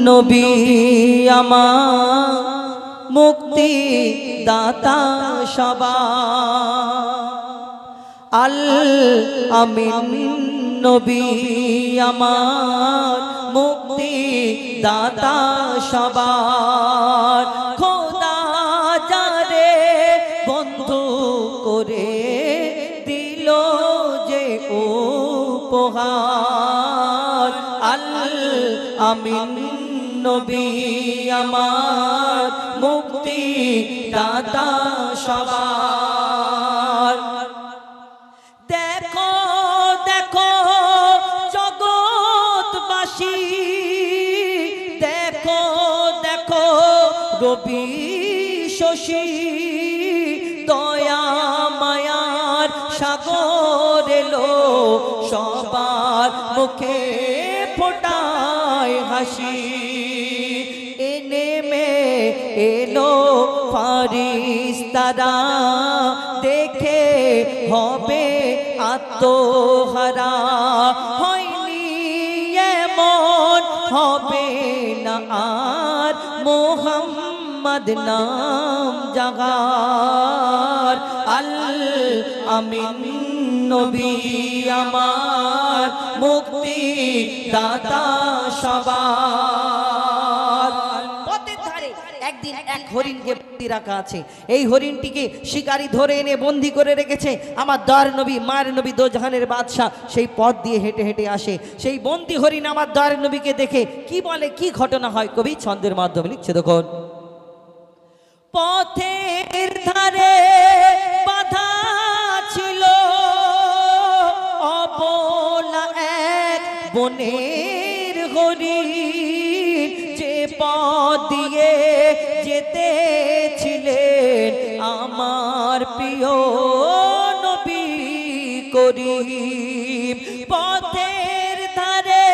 নবী আমার মুক্তি দাতা সবার আল আমিন নবী আমার মুক্তি দাতা সবার খোদা যারে বন্ধু করে দিল যে উপহার আল আমিন নবী আমার মুক্তি দাতা সবার দেখো দেখো জগৎবাসী দেখো দেখো রবি শশী দয়া মায়ার সাগর এলো সবার মুখে ফোটায় হাসি নেমে এলো ফারিস্তারা দেখে হবে আত্মহারা হয়নি এমন হবে না আর মোহাম্মদ নাম জাগার আল আমিন নবী আমার মুক্তি দাতা সবার পথের ধারে একদিন এক হরিণকে বন্দি রাখা আছে এই হরিণটিকে শিকারী ধরে এনে বন্দি করে রেখেছে আমার দয়ার নবী মায়ের নবী দোজাহানের বাদশাহ সেই পথ দিয়ে হেঁটে হেঁটে আসে সেই বন্দি হরিণ আমার দয়ার নবীকে দেখে কি বলে কি ঘটনা হয় কবি ছন্দের মাধ্যমে লিখছে দেখুন পথের ধারে বাধা ছিল অবলা এক বনের হরিণ যে পথ দিয়ে যেতেছিলেন আমার প্রিয় নবী করিম পথের ধারে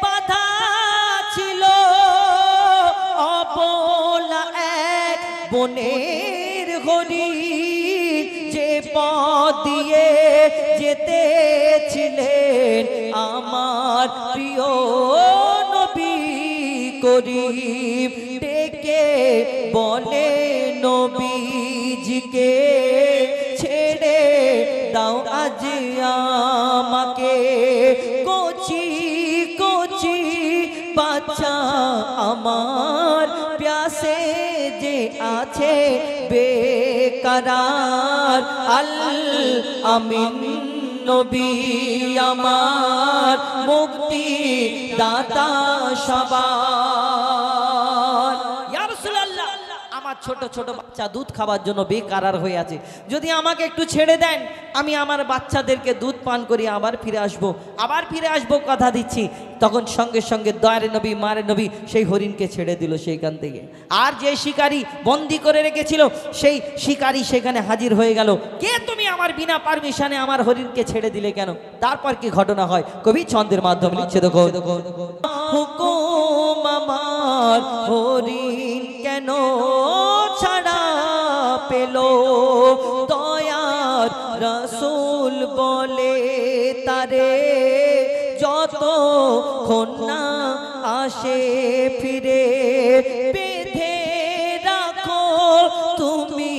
বাধা ছিল অবলা এক বনের হরিণ যে পথ দিয়ে যেতেছিলেন আমার প্রিয় নবী করিম ডেকে বলে নবীজিকে ছেড়ে দাও আজ আমাকে কচি কচি বাচ্চা আমার প্যাসে যে আছে বেকরার আল আমিন নবী আমার মুক্তি দাতা সবার ইয়া রাসূলুল্লাহ আমার ছোট ছোট বাচ্চা দুধ খাওয়ার জন্য বেকারার হয়ে আছে যদি আমাকে একটু ছেড়ে দেন আমি আমার বাচ্চাদেরকে দুধ পান করি আবার ফিরে আসবো কথা দিচ্ছি তখন সঙ্গে সঙ্গে দয়ার নবী মায়ের নবী সেই হরিণকে ছেড়ে দিল সেইখান থেকে আর যে শিকারী বন্দি করে রেখেছিল সেই শিকারী সেখানে হাজির হয়ে গেল কে তুমি আমার বিনা পারমিশনে আমার হরিণকে ছেড়ে দিলে কেন তারপর কি ঘটনা হয় কবি ছন্দের মাধ্যমে লিখছে দেখো হুকুম আমার হরিণ কেন ছাড়া পেল দয়ার রাসূল বলে তারে যতক্ষণ না আসে ফিরে বেঁধে রাখো তুমি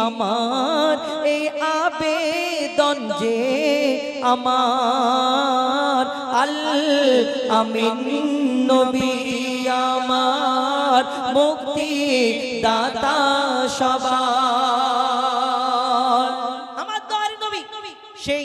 আমার এই আবেদন যে আমার আল আমিন নবী আমার মুক্তি দাতা সবার আমার দয়ার নবী সেই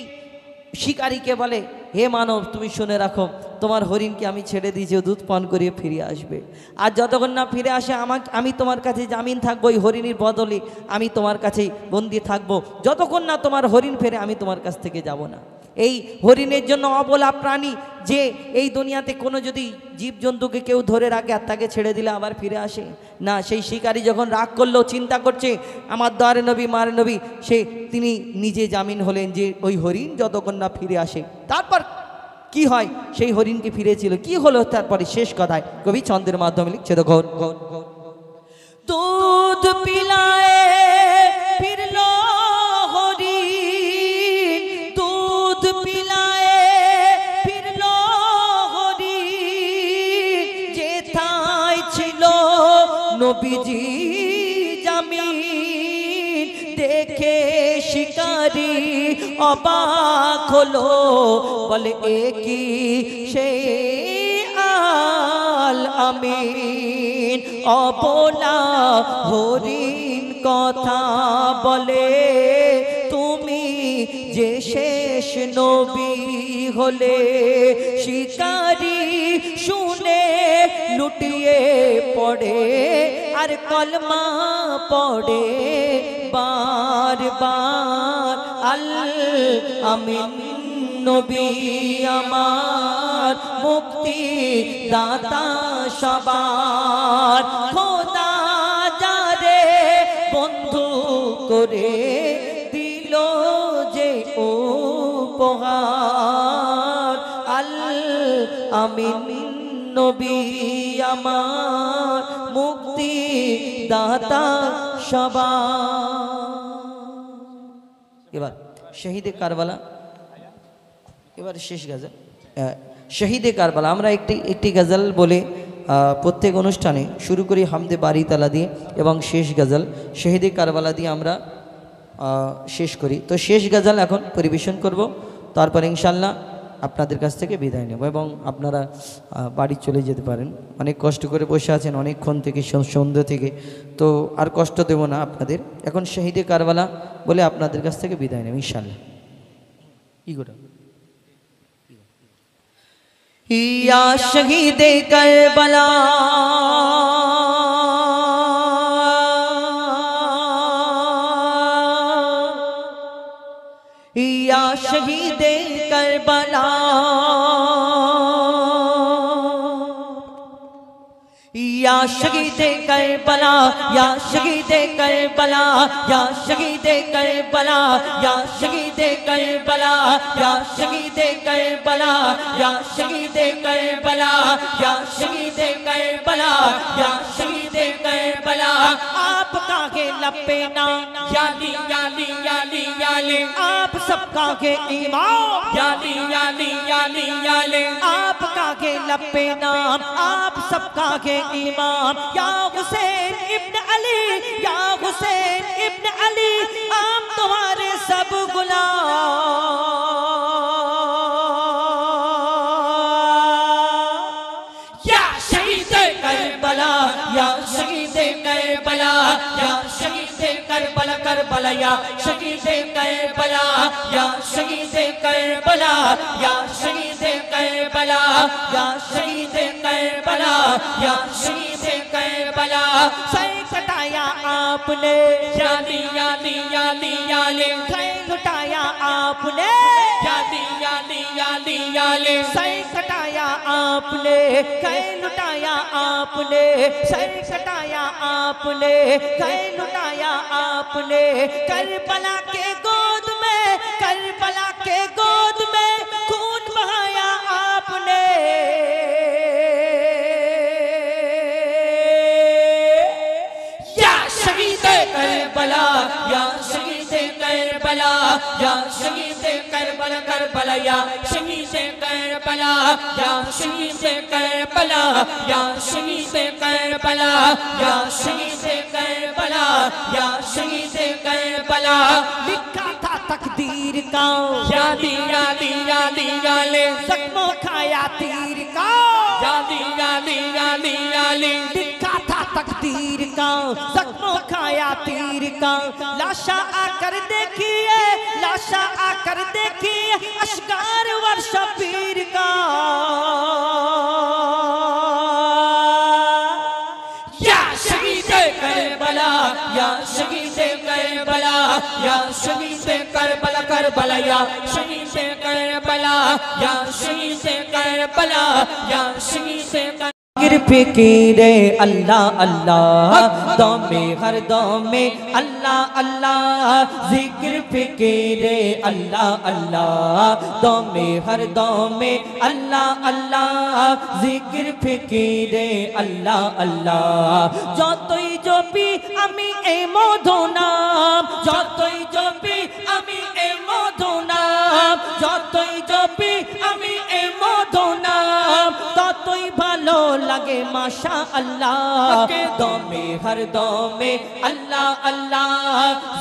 শিকারীকে বলে হে মানব তুমি শুনে রাখো তোমার হরিণকে আমি ছেড়ে দিয়েছি দুধ পান করিয়ে ফিরে আসবে আর যতক্ষণ না ফিরে আসে আমি তোমার কাছে জামিন থাকবো ওই হরিণীর বদলে আমি তোমার কাছে বন্দি থাকবো যতক্ষণ না তোমার হরিণ ফেরে আমি তোমার কাছ থেকে যাব না এই হরিণের জন্য অবলা প্রাণী যে এই দুনিয়াতে কোনো যদি জীবজন্তুকে কেউ ধরে রাখে আর তাকে ছেড়ে দিলে আবার ফিরে আসে না সেই শিকারী যখন রাগ করলো চিন্তা করছে আমার দয়ার নবী মার নবী তিনি নিজে জামিন হলেন যে ওই হরিণ যতক্ষণ না ফিরে আসে তারপর কি হয় সেই হরিণকে ফিরেছিল কি হলো তারপরে শেষ কথায় কবি ছন্দের মাধ্যমে লিখছে দেখো দুধ পিলায়ে ফিরলো হরিণ দুধ পিলায়ে ফিরলো হরিণ যেথা নবীজি জামিন দেখে শিকারি অবাক হলো, বলে এ কি সে আল আমিন, অবলা হরিণ কথা বলে, তুমি যে শেষ নবী হলে। শিকারি শুনে লুটিয়ে পড়ে আর কলমা পড়ে বার বার, আল আমিন নবী আমার মুক্তি দাতা সবার, খোদা যারে বন্ধু করে দিল যে উপহার, আল আমিন নবী আমার মুক্তি দাতা সবার। এবার শহীদে কারবালা, এবার শেষ গজল শহীদে কারবালা। আমরা একটি গজল বলে প্রত্যেক অনুষ্ঠানে শুরু করি হামদে বারি তালা দিয়ে এবং শেষ গজল শহীদে কারবালা দিয়ে আমরা শেষ করি। তো শেষ গজল এখন পরিবেশন করব, তারপর ইনশাল্লাহ আপনাদের কাছ থেকে বিদায় নেব এবং আপনারা বাড়ি চলে যেতে পারেন। অনেক কষ্ট করে বসে আছেন অনেকক্ষণ থেকে, সন্ধ্যা থেকে, তো আর কষ্ট দেব না আপনাদের। এখন শহীদে কারবালা বলে আপনাদের কাছ থেকে বিদায় নেব ইনশাল্লাহ। ইয়া শহীদে কারবালা या शहीदे करबला, या शहीदे करबला, या शहीदे करबला, या शहीदे करबला, या शहीदे करबला, या शहीदे करबला, या शहीदे करबला, या शहीदे करबला, या शहीदे करबला। आपका के लपेना याली याली याली याली, आप सबका के ईमान याली याली याली याली, आपका के लपेना आप सबका के ईमान। या हुसैन इब्न अली, या हुसैन इब्न अली, आप तुम्हारे सब गुलाम। या शहीदे करबला, या शहीदे करबला, या शहीदे करबला करबला, या शहीदे करबला, या शहीदे करबला, या शहीदे करबला, या शहीदे करबला, या शहीदे करबला। सर कटाया आपने याली याली याली याली, सर कटाया आपने याली याली याली याली, सर कटाया आपने, कई लुटाया आपने, सर कटाया आपने, कई लुटाया आपने। करबला के गोद में, करबला के गोद में खून बहाया आपने। या शहीदे करबला, या शहीदे करबला, या शहीदे करबला करबला, या शहीदे करबला, या शहीदे करबला, या शहीदे करबला, या शहीदे करबला, या शहीदे करबला। लिखा था तकदीर का याली याली याली याली, जख्मों खाया तीर का याली याली याली याली, लिखा था तकदीर का जख्मों खाया तीर का। लाशा आकर देखिए, लाशा आकर देखिए अशगार वर्ष पीर का। या शहीदे करबला, या शहीदे करबला, या शहीदे करबला करबला, या शहीदे करबला, या शहीदे करबला, या शहीदे फिकीरे अल्लाह अल्लाह, दौमे हर दौमे अल्लाह अल्लाह, जिक्र फिकीरे अल्लाह अल्लाह, दौमे हर दौमे अल्लाह अल्लाह, जिक्र फिकीरे अल्लाह अल्लाह। যতই জপি আমি এই মধু নাম, যতই জপি আমি এই মধু নাম, যতই জপি আমি এই মধু নাম, ততই ভালো লাগে লাগে মাশা আল্লাহ দমে হর দমে আল্লাহ আল্লাহ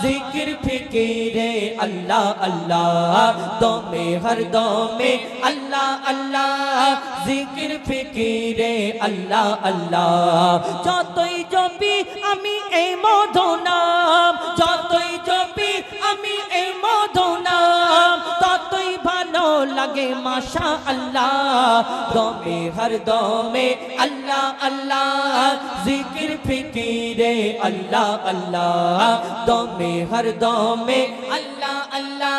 জিকির ফিকিরে আল্লাহ আল্লাহ দমে হর দমে আল্লাহ আল্লাহ জিকির ফিকিরে আল্লাহ আল্লাহ যতই জপি আমি এই মধু নাম যতই জপি আমি এই মধু নাম ততই ভালো লাগে মাশা আল্লাহ দমে হর দমে আল্লাহ আল্লাহ জিকির ফিকিরে আল্লাহ আল্লাহ দমে হর দমে আল্লাহ আল্লাহ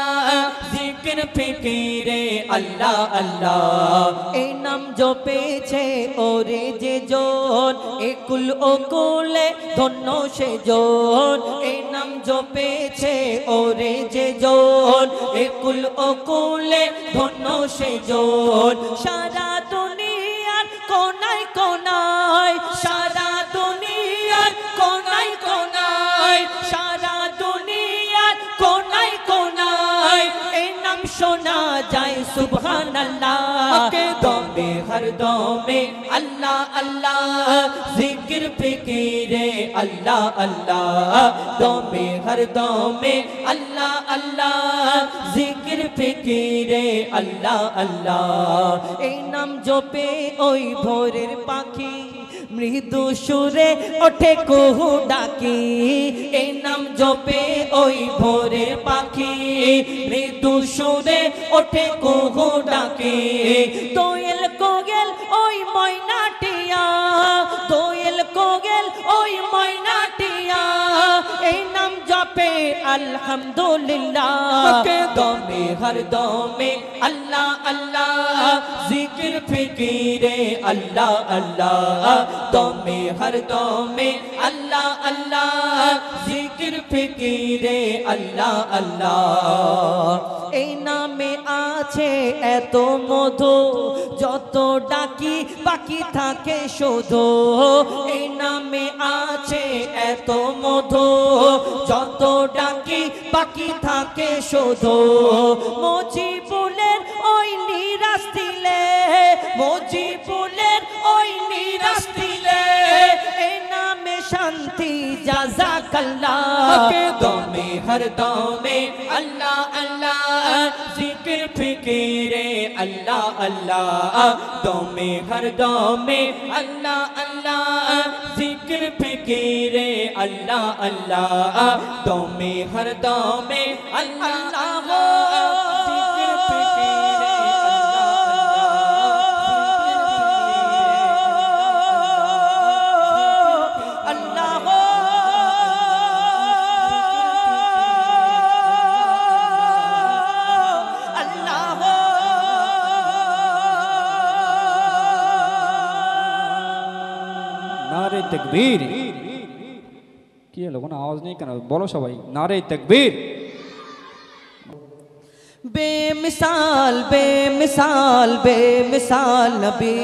জিকির ফিকিরে আল্লাহ আল্লাহ এই নাম জপেছে ওরে যে জন একুল ওকুলে ধন্য সে জন এই নাম জপেছে ওরে যে জন একুল ওকুলে ধন্য সে জন সারা দুনিয়ার কোনায় কোনায় সারা দুনিয়ার কোনায় কোনায় সারা দুনিয়ার কোনায় কোনায় এই নাম শোনা যায় সুবহানাল্লাহ দমে হর দমে আল্লাহ আল্লাহ জিকির ফিকিরে আল্লাহ আল্লাহ দমে হর দমে আল্লাহ আল্লাহ জিকির ফিকিরে আল্লাহ আল্লাহ এই নাম জপে ওই ভোরের পাখি মৃদু সুরে ওঠে কুহু ডাকি এই নাম জপে ওই ভোরের পাখি মৃদু সুরে ওঠে কুহু ডাকি দোয়েল কোয়েল ওই ময়নাটিয়া দোয়েল কোয়েল ওই ময়নাটিয়া এই নাম জপে আলহামদুলিল্লাহ দমে হর দমে আল্লাহ আল্লাহ জিকির ফিকিরে আল্লাহ আল্লাহ দমে হর দমে আল্লাহ আল্লাহ জিকির ফিকিরে আল্লাহ আল্লাহ এই নামে আছে এত মধু যত ডাকি বাকি থাকে শুধু এই নামে আছে এত মধু যত ডাকি বাকি থাকে শুধু মুজিবুলের ওই নিরাশ দিলে মুজিবুলের ওই নিরাশ দিলে এই নামে শান্তি জাযাকাল্লাহ দমে হর দমে আল্লাহ আল্লাহ জিকির ফিকিরে আল্লাহ আল্লাহ দমে হর দমে আল্লাহ আল্লাহ জিকির ফিকিরে আল্লাহ আল্লাহ দমে হর দমে আল্লাহ জিকির ফিকিরে नारे तकबीर কি হলো কোনো আওয়াজ নেই কেন বলো সবাই নারে তাকবীর बेमिसाल बेमिसाल बेमिसाल नबी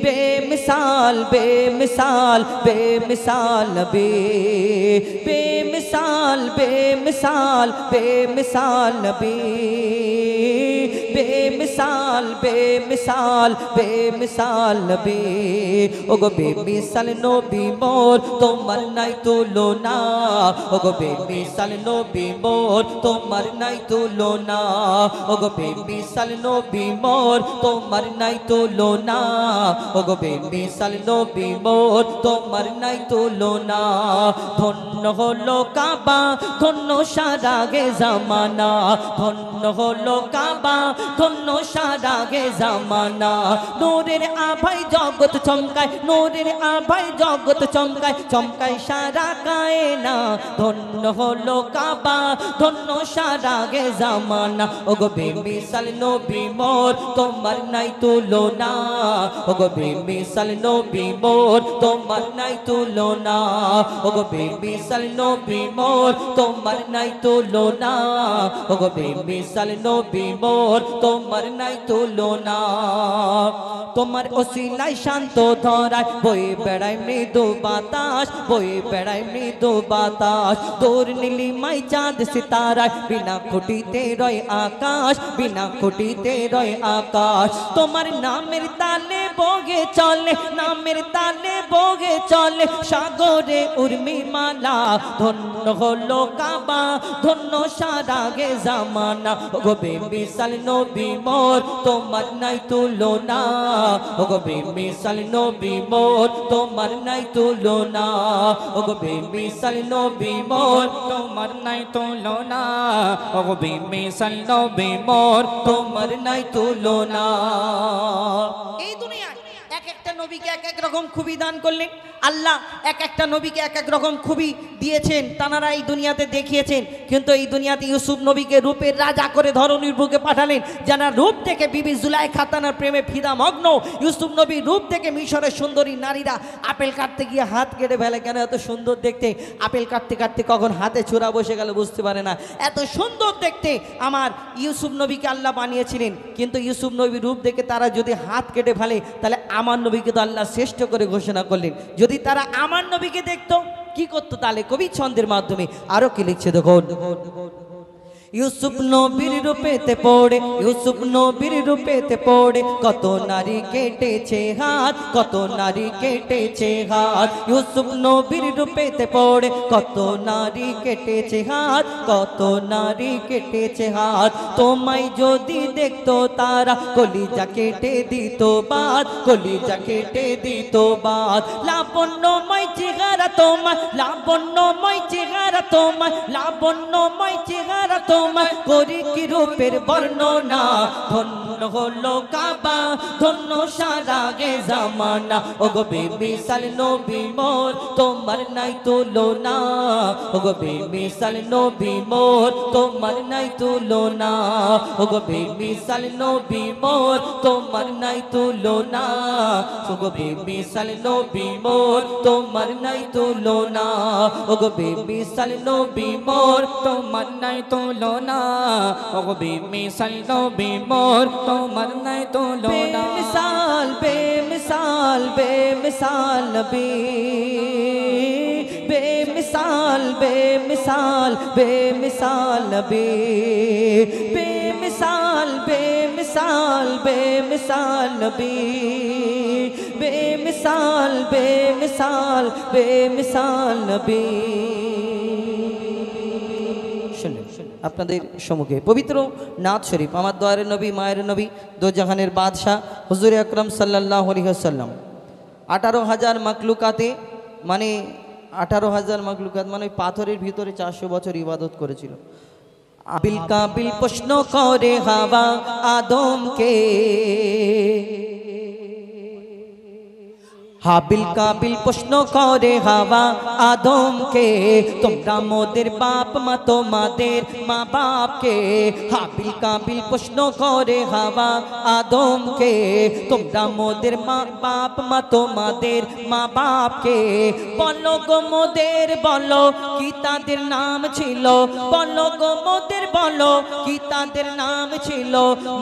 बेमिसाल बेमिसाल बेमिसाल नबी बेमिसाल बेमिसाल बेमिसाल नबी बेमिसाल बेमिसाल बेमिसाल नबी ओगो बेमिसाल नबी मोर তোমার নাই তুলনা ওগো বেমিসাল নবী মোর তোমার নাই তুলনা ওগো বেমিসাল নবী মোর তোমার নাই তুলনা ওগো বেমিসাল নবী মোর তোমার নাই তুলনা ধন্য হলো কাবা ধন্য সারা গে জামানা ধন্য হলো কাবা ধন্য সারা গে জামানা নূরের আভায় জগৎ চমকায় নূরের আভায় জগৎ চমকায় চমকায় সারা কায়না ধন্য হলো কাবা ধন্য সারা গে জামানা ওগো বেমিসাল নবী মোর তোমার নাই তুলনা ওগো বেমিসাল নবী মোর তোমার নাই তুলনা ওগো বেমিসাল নবী মোর তোমার নাই তুলনা ওগো বেমিসাল নবী মোর তোমার নাই তুলনা তোমার ওসিলায় শান্ত ধরায় বয়ে বেড়ায় মৃদু বাতাস বয়ে বেড়ায় মৃদু বাতাস দূর নীলিমায় চাঁদ সিতারায় বিনা খুঁটিতে রয় আকাশ বিনা খুঁটিতে রয় আকাশ তোমার নামের তালে বগে চলে নামের তালে বগে চলে সাগরে উর্মিমালা ধন্য হলো কাবা ধন্য সারা গে জামানা ওগো বেমিসাল নবী মোর তোমার নাই তুলনা ওগো বেমিসাল নবী মোর তোমার নাই তুলনা ওগো বেমিসাল নবী মোর তোমার নাই তুলনা ওগো বেমিসাল নবী মোর তোমার নাই তুলনা। এই দুনিয়ায় এক একটা নবীকে এক এক রকম খুবই দান করলেন আল্লাহ, এক একটা নবীকে এক এক রকম খুবই দিয়েছেন, তারা এই দুনিয়াতে দেখিয়েছেন। কিন্তু এই দুনিয়াতে ইউসুফ নবীকে রূপের রাজা করে ধরনীর বুকে পাঠালেন, যারা রূপ থেকে বিবি জুলাইখা তার প্রেমে ফিদা মগ্ন। ইউসুফ নবীর রূপ থেকে মিশরের সুন্দরী নারীরা আপেল কাটতে গিয়ে হাত কেটে ফেলে, কেন এত সুন্দর দেখতে, আপেল কাটতে কাটতে কখন হাতে ছোড়া বসে গেল বুঝতে পারে না, এত সুন্দর দেখতে আমার ইউসুফ নবীকে আল্লাহ বানিয়েছিলেন। কিন্তু ইউসুফ নবীর রূপ দেখে তারা যদি হাত কেটে ফেলে, তাহলে আমার নবীকে তো আল্লাহ শ্রেষ্ঠ করে ঘোষণা করলেন। যদি তারা আমার নবীকে দেখতো কি করতো? তাহলে কবি ছন্দের মাধ্যমে আরো কি লিখছে দেখুন। ইউসুফ নবীর রূপেতে পড়ে, ইউসুফ নবীর রূপেতে পড়ে কত নারী কেটেছে হাত, কত নারী কেটেছে হাত। ইউসুফ নবীর রূপেতে পড়ে কত নারী কেটেছে হাত, কত নারী কেটেছে হাত। তোমায় যদি দেখতো তারা কলিজা কেটে দিত বাদ, কলিজা কেটে দিত বাদ। লাবণ্যময় চেহারা তোমার, লাবণ্যময় চেহারা তোমার, লাবণ্যময় চেহারা তোমার করি কি রূপের বর্ণনা। ধন্য হলো কাবা ধন্য সারা গে জামানা ওগো বেমিসাল নবী মোর তোমার নাই তুলনা ওগো বেমিসাল নবী মোর তোমার নাই তুলনা ওগো বেমিসাল নবী মোর তোমার নাই তুলনা ওগো বেমিসাল নবী মোর তোমার নাই তুলনা ওগো বেমিসাল নবী মোর তোমার নাই তুলনা ওগো বেমিসাল নবী মোর তোমার নাই তুলনা। বেমিসাল বেমিসাল বেমিসাল নবী, বেমিসাল বেমিসাল বেমিসাল নবী, বেমিসাল বেমিসাল বেমিসাল নবী, বেমিসাল বেমিসাল বেমিসাল নবী। আপনাদের সম্মুখে পবিত্র নাথ শরীফ আমার দয়ারের নবী মায়ের নবী দোজাহানের বাদশাহ হুজুর আকরাম সাল্লাল্লাহু আলাইহি ওয়াসাল্লাম 18,000 মাকলুকাতে মানে 18,000 মাকলুকাত মানে পাথরের ভিতরে 400 বছর ইবাদত করেছিল। আবিল কাবিল প্রশ্ন করে হাওয়া আদমকে, হাবিল কাবিল প্রশ্ন করে হাওয়া আদমকে তোমরা মোদের বাপ মা তোমাদের মা বাপকে। হাবিল কাবিল প্রশ্ন করে হাওয়া আদমকে তোমরা মোদের মা বাপ মা তোমাদের মা বাপকে। বলো গো মোদের বলো কি তাদের নাম ছিল, বলো গো মোদের বলো কি তাদের নাম ছিল।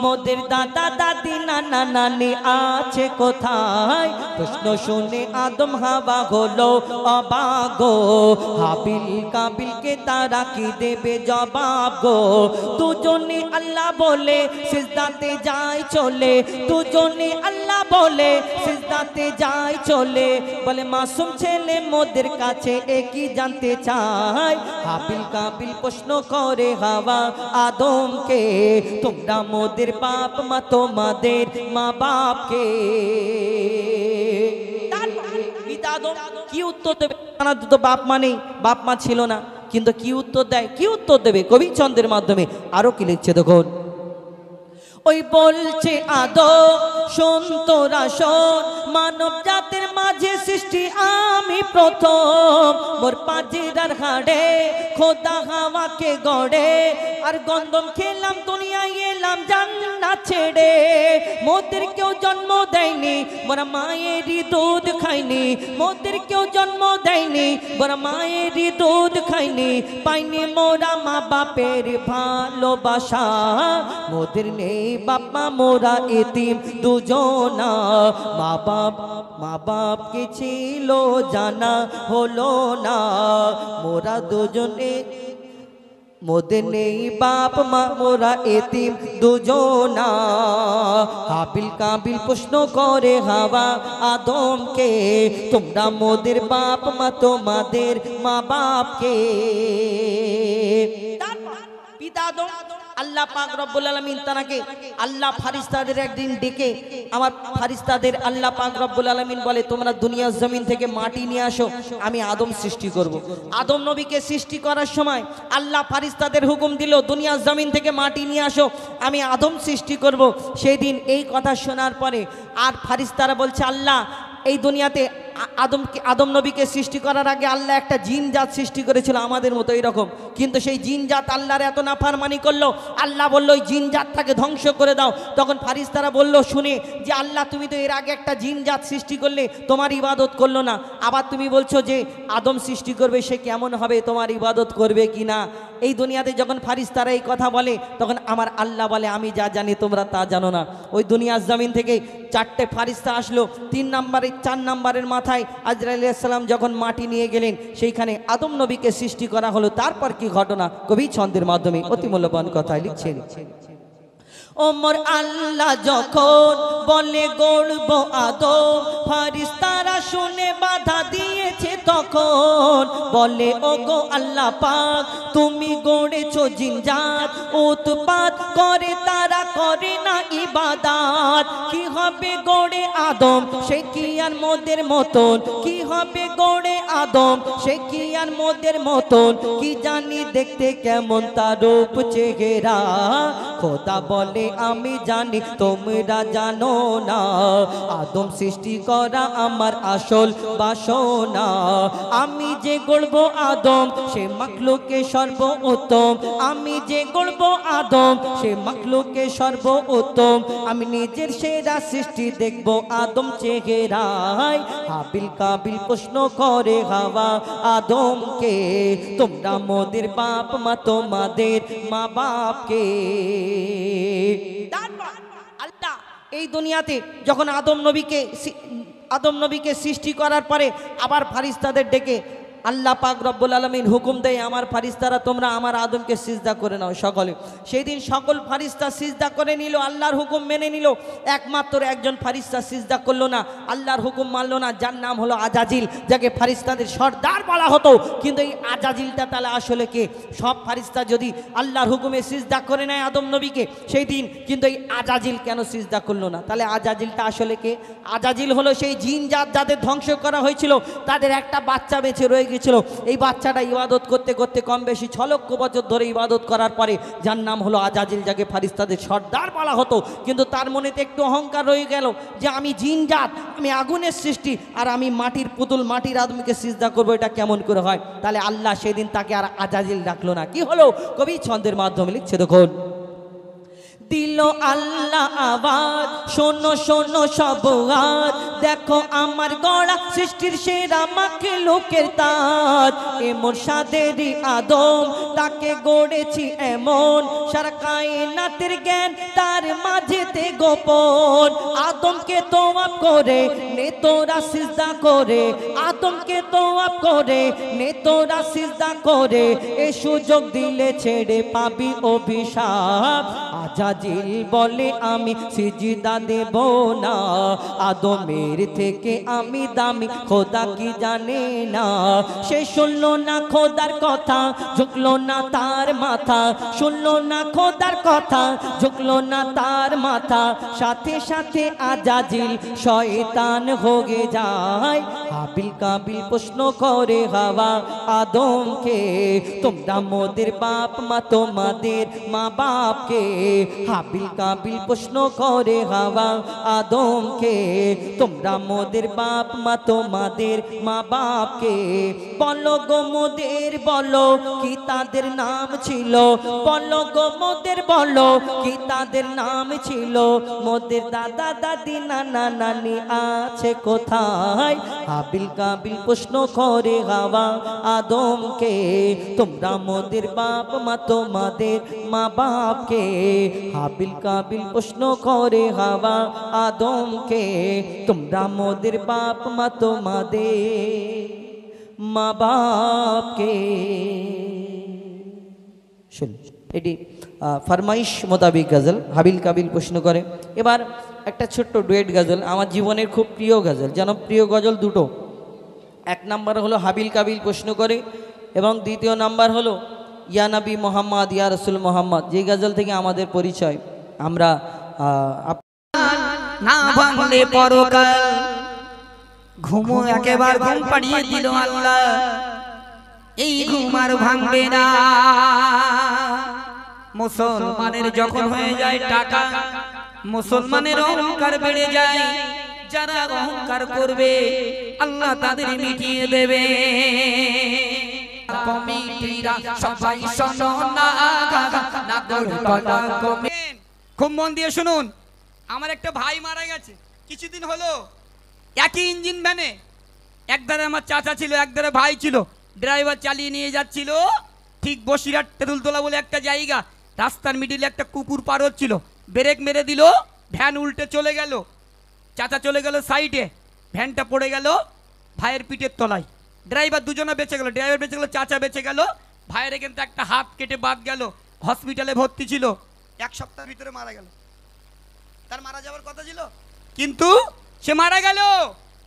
মোদের দাদা দাদি নানা নানি আছে কোথায়? প্রশ্ন শুনে আদম হাওয়া হলো অবাক গো। হাবিল কাবিলকে তারা কি দেবে জবাব গো। দুজনে আল্লাহ বলে সিজদাতে যায় চলে, দুজনে আল্লাহ বলে সিজদাতে যায় চলে। বলে মাসুম ছেলে মোদের কাছে একই জানতে চায়। হাবিল কাবিল প্রশ্ন করে হাওয়া আদমকে তোমরা মোদের বাপ মা তোমাদের মা বাপকে। কি উত্তর দেবে? তো বাপ মা নেই, বাপ মা ছিল না, কিন্তু কি উত্তর দেয়, কি উত্তর দেবে? কবি ছন্দের মাধ্যমে আরো কি লিখছে দেখুন। ওই বলছে আদম শোন তোরা শোন, মানব জাতির মাঝে সৃষ্টি আমি প্রথম। মোর পাজিরার হাড়ে খোদা হাওয়াকে গড়ে, আর গন্ধম খেলাম দুনিয়ায় এলাম জান্নাত ছেড়ে। মোদের কেউ জন্ম দেয়নি মোরা মায়েরই দুধ খাইনি, মোদের কেউ জন্ম দেয়নি মোরা মায়েরই দুধ খাইনি। পাইনি মোরা মা বাপের ভালোবাসা, মোদের নেই বাপমা মোরা এতিম দুজনা। মা বাপকে ছিল জানা হলো না, মোরা দুজনে মোদের নেই বাপ মা মোরা এতিম দুজনা। হাবিল কাবিল প্রশ্ন করে হাওয়া আদমকে, তোমরা মোদের বাপ মা তোমাদের মা বাপকে। পিতা আদম, আল্লাহ পাক রব্বুল আলামিন তাকে আল্লাহ ফারিস্তাদের একদিন ডেকে, আমার ফারিস্তাদের আল্লাহ পাক রব্বুল আলামিন বলে তোমরা দুনিয়ার জমিন থেকে মাটি নিয়ে আসো, আমি আদম সৃষ্টি করব। আদম নবীকে সৃষ্টি করার সময় আল্লাহ ফারিস্তাদের হুকুম দিল দুনিয়ার জমিন থেকে মাটি নিয়ে আসো, আমি আদম সৃষ্টি করব। সেই দিন এই কথা শোনার পরে আর ফারিস্তারা বলছে আল্লাহ এই দুনিয়াতে আদম নবীকে সৃষ্টি করার আগে আল্লাহ একটা জিন জাত সৃষ্টি করেছিল আমাদের মতো এইরকম, কিন্তু সেই জিন জাত আল্লাহর এত নাফরমানি করলো, আল্লাহ বললো ওই জিন জাতটাকে ধ্বংস করে দাও। তখন ফারিস্তারা বলল শুনে যে আল্লাহ তুমি তো এর আগে একটা জিন জাত সৃষ্টি করলে, তোমার ইবাদত করলো না, আবার তুমি বলছো যে আদম সৃষ্টি করবে, সে কেমন হবে, তোমার ইবাদত করবে কি না। এই দুনিয়াতে যখন ফারিস্তারা এই কথা বলে তখন আমার আল্লাহ বলে আমি যা জানি তোমরা তা জানো না। ওই দুনিয়ার জমিন থেকে 4টে ফারিস্তা আসলো, 3 নম্বরে 4 নম্বরের মাথায় আজরাইল আলাইহিস সালাম যখন মাটি নিয়ে গেলেন সেইখানে আদম নবীকে সৃষ্টি করা হলো। তারপর কি ঘটনা কবি ছন্দের মাধ্যমে অতি মূল্যবান কথায় লিখছেন। ওমর আল্লাহ যখন বলে গড়ব আদম, ফারিস্তারা শুনে বাধা দিয়েছে তখন বলে ওগো আল্লাহ পাক তুমি গড়েছো জিনজাত, উৎপাত করে তারা করে না ইবাদত। কি হবে গড়ে আদম সে কি আর মোদের মতন, কি হবে গড়ে আদম সে কি আর মোদের মতন, কি জানি দেখতে কেমন তার রূপ চেহারা। খোদা বলে আমি জানি তোমরা জানো না, আদম সৃষ্টি করা আমার আসল বাসনা। আমি যে গড়ব আদম সে মাখলুকে সর্বোত্তম, আমি যে গড়ব আদম সে মাখলুকে সর্বোত্তম। আমি নিজের সেরা সৃষ্টি দেখব আদম চেহারায়। হাবিল কাবিল প্রশ্ন করে হাওয়া আদমকে, তোমরা মোদের বাপ মা তোমাদের মা বাপকে। আল্লাহ এই দুনিয়াতে যখন আদম নবীকে সৃষ্টি করার পরে আবার ফারিস্তাদের ডেকে আল্লাহ পাক রব্বুল আলামিন হুকুম দেয় আমার ফারিস্তারা তোমরা আমার আদমকে সিজদা করে নাও সকলে। সেই দিন সকল ফারিস্তা সিজদা করে নিল, আল্লাহর হুকুম মেনে নিল। একমাত্র একজন ফারিস্তা সিজদা করলো না, আল্লাহর হুকুম মানলো না, যার নাম হলো আজাজিল, যাকে ফারিস্তাদের সর্দার বলা হতো। কিন্তু এই আজাজিলটা তাহলে আসলে কে? সব ফারিস্তা যদি আল্লাহর হুকুমে সিজদা করে নেয় আদম নবীকে সেই দিন, কিন্তু এই আজাজিল কেন সিজদা করলো না? তাহলে আজাজিলটা আসলে কে? আজাজিল হলো সেই জিন জাত যাদের ধ্বংস করা হয়েছিল, তাদের একটা বাচ্চা বেঁচে রয়ে ছিল। এই বাচ্চাটা ইবাদত করতে করতে কম বেশি 6 লক্ষ বছর ধরে ইবাদত করার পরে যার নাম হলো আজাজিল, যাকে ফারিস্তাদের সর্দার বলা হতো। কিন্তু তার মনেতে একটু অহংকার রয়ে গেল যে আমি জিনজাত, আমি আগুনের সৃষ্টি, আর আমি মাটির পুতুল, মাটির আদমিকে সিজদা করবো, এটা কেমন করে হয়? তাহলে আল্লাহ সেদিন তাকে আর আজাজিল ডাকলো না। কি হলো কবি ছন্দের মাধ্যমে লিখছে দেখুন। দিল আল্লাহ আওয়াজ শোনো শোনো সব আজ, দেখো আমার গড়া সৃষ্টির সেরা মাখলুকের তাজ। এমন সাদেরই আদম তাকে গড়েছি এমন, সারা কায়নাতের জ্ঞান তার মাঝেতে গোপন। আদমকে তোয়াব করে নে তোরা সিজদা করে, আদমকে তোয়াব করে নে তোরা সিজদা করে, এ সুযোগ দিলে ছেড়ে পাবি অভিশাপ। আজাজিল বলে আমি সিজদা দেব না, আদমের থেকে আমি দামি খোদা কি জানে না। সে শুনলো না খোদার কথা, ঝুঁকলো না তার মাথা, শুনলো না খোদার কথা, ঝুঁকলো না তার মাথা। সাথে সাথে আজাজিল শয়তান হয়ে যায়। হাবিল কাবিল প্রশ্ন করে হাওয়া আদমকে, তোমরা মোদের বাপ মা তোমাদের মা বাপকে। হাবিল কাবিল প্রশ্ন করে হাওয়া আদমকে, তোমরা মোদের বাপ মা তোমাদের মা বাপকে। বলো গো মোদের বলো কি তাদের নাম ছিল, বলো গো মোদের বলো কি তাদের নাম ছিল। মোদের দাদা দাদি নানা নানি আছে কোথায়? হাবিল কাবিল প্রশ্ন করে হাওয়া আদমকে, তোমরা মোদের বাপ মা তোমাদের মা বাপকে। হাবিল কাবিল প্রশ্ন করে হাওয়া আদমকে, তোমরা মোদের বাপ মা তোমাদের মা বাপকে। শুনুন, এটি ফরমাইশ মোতাবিক গজল। হাবিল কাবিল প্রশ্ন করে। এবার একটা ছোট্ট ডুয়েট গজল, আমার জীবনের খুব প্রিয় গজল, জনপ্রিয় গজল দুটো। এক নাম্বার হলো হাবিল কাবিল প্রশ্ন করে, এবং দ্বিতীয় নাম্বার হলো ইয়া নবী মোহাম্মদ ইয়া রসুল মোহাম্মদ, যেই গজল থেকে আমাদের পরিচয়। আমরা না ভাঙলে পরকাল, ঘুমো একেবারে ঘুম পাড়িয়ে দিল আল্লাহ, এই ঘুম আর ভাঙবে না। মুসলমানের যখন হয়ে যায় টাকা, মুসলমানের অহংকার বেড়ে যায়। যারা অহংকার করবে আল্লাহ তাদের মিটিয়ে দেবে। কমিটিরা সবাই শোনো না, নাগরকলা কমিটি। খুব মন দিয়ে শুনুন, আমার একটা ভাই মারা গেছে কিছুদিন হলো। একই ইঞ্জিন ভ্যানে, একধারে আমার চাচা ছিল, একধারে ভাই ছিল। ড্রাইভার চালিয়ে নিয়ে যাচ্ছিল, ঠিক বসিরহাট তেঁতুলতলা বলে একটা জায়গা, রাস্তার মিডিলে একটা কুকুর পার হচ্ছিল, ব্রেক মেরে দিল, ভ্যান উল্টে চলে গেল। চাচা চলে গেল সাইডে, ভ্যানটা পড়ে গেল ভাইয়ের পিঠের তলায়। ড্রাইভার দুজনে বেঁচে গেল, ড্রাইভার বেঁচে গেল, চাচা বেঁচে গেল। ভাইয়ের কিন্তু একটা হাত কেটে বাদ গেল, হসপিটালে ভর্তি ছিল, 1 সপ্তাহের ভিতরে মারা গেল। তার মারা যাওয়ার কথা ছিল, কিন্তু সে মারা গেল।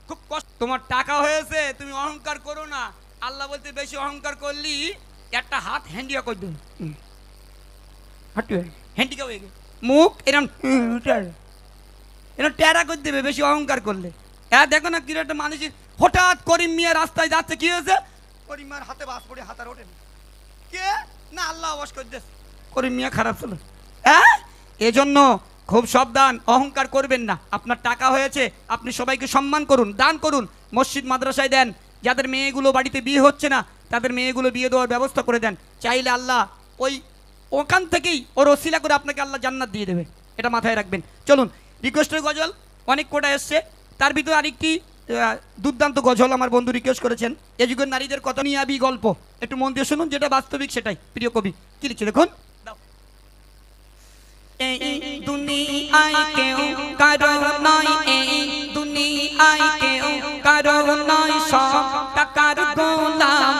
খুব কষ্ট। তোমার টাকা হয়েছে, তুমি অহংকার করো না। আল্লাহ বলতে বেশি অহংকার করলি একটা হাত হ্যান্ডিয়া করে দেবে, হ্যান্ডিকা হয়ে গেল, মুখ এরম এরম টেরা করে দেবে বেশি অহংকার করলে। হ্যাঁ দেখো না কিরকম একটা মানুষ, হঠাৎ করিম মিয়া রাস্তায় যাচ্ছে, কি হয়েছে? করিম মিয়ার হাতে বাস পড়ে হাত আর ওঠেনি। কে না আল্লাহ অবশ করে দিয়েছে, করিম মিয়া খারাপ ছিল। হ্যাঁ, এজন্য খুব সাবধান, অহংকার করবেন না। আপনার টাকা হয়েছে, আপনি সবাইকে সম্মান করুন, দান করুন, মসজিদ মাদ্রাসায় দেন। যাদের মেয়েগুলো বাড়িতে বিয়ে হচ্ছে না তাদের মেয়েগুলো বিয়ে দেওয়ার ব্যবস্থা করে দেন। চাইলে আল্লাহ ওখান থেকেই ওর ওসিলা করে আপনাকে আল্লাহ জান্নাত দিয়ে দেবে, এটা মাথায় রাখবেন। চলুন, রিকোয়েস্টের গজল অনেক কোটা এসছে, তার ভিতরে আরেকটি দুর্দান্ত গজল আমার বন্ধু রিকোয়েস্ট করেছেন, এ যুগের নারীদের কত নিয়াবি গল্প। একটু মন দিয়ে শুনুন, যেটা বাস্তবিক সেটাই। প্রিয় কবি কি লিখছে দেখুন। এই দুনিয়ায় কেউ কারো নয়, এই দুনিয়ায় কেউ কারো নয়, সব টাকার গোলাম।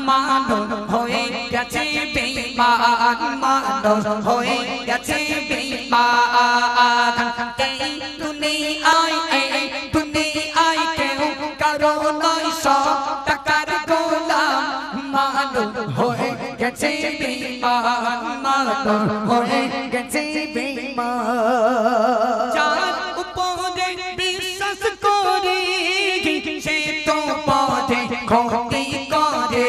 মানব হয়ে গেছে বেঈমান, মানব হয়ে গেছে বেঈমান। এই দুনিয়ায়, এই দুনিয়ায় কেউ কারো নয়, সব টাকার গোলাম। মানব হয়ে গেছে বেঈমান, মানব হয়ে গেছে বেঈমান। যার উপরে বিশ্বাস করে সে তো পথে ক্ষতি করে,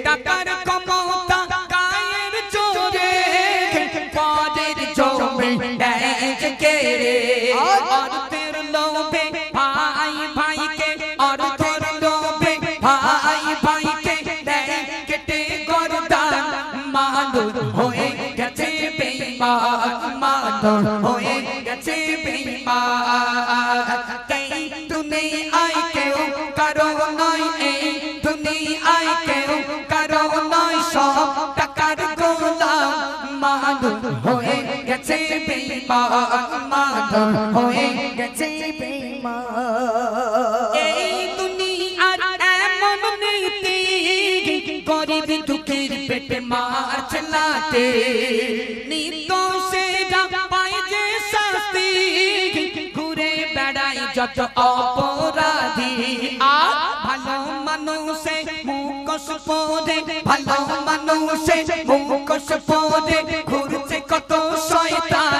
টাকার ক্ষমতা গায়ের জোরে, পদের জমে ন্যায় কেড়ে। অর্থের লোভে ভাই ভাইকে, অর্থের লোভে ভাই ভাইকে দেয় কেটে গর্দান। মানব হয়ে গেছে বেঈমান, মানব হয়ে গেছে বেঈমান। এই দুনিয়ায় কেউ কারো নয়, এই দুনিয়ায় কেউ কারো নয়, সব টাকার গোলাম। মানব হয়ে গেছে বেঈমান, মানব হয়ে গেছে বেঈমান। এই দুনিয়ার এমন নীতি, গরিব দুঃখীর পেটে মারছে লাঠি, নির্দোষেরা পায় যে শাস্তি, ঘুরে বেড়ায় যত অপরাধী। আর ভালো মানুষে মুখোশ পরে, ভালো মানুষে মুখোশ পরে ঘুরছে কত শয়তান।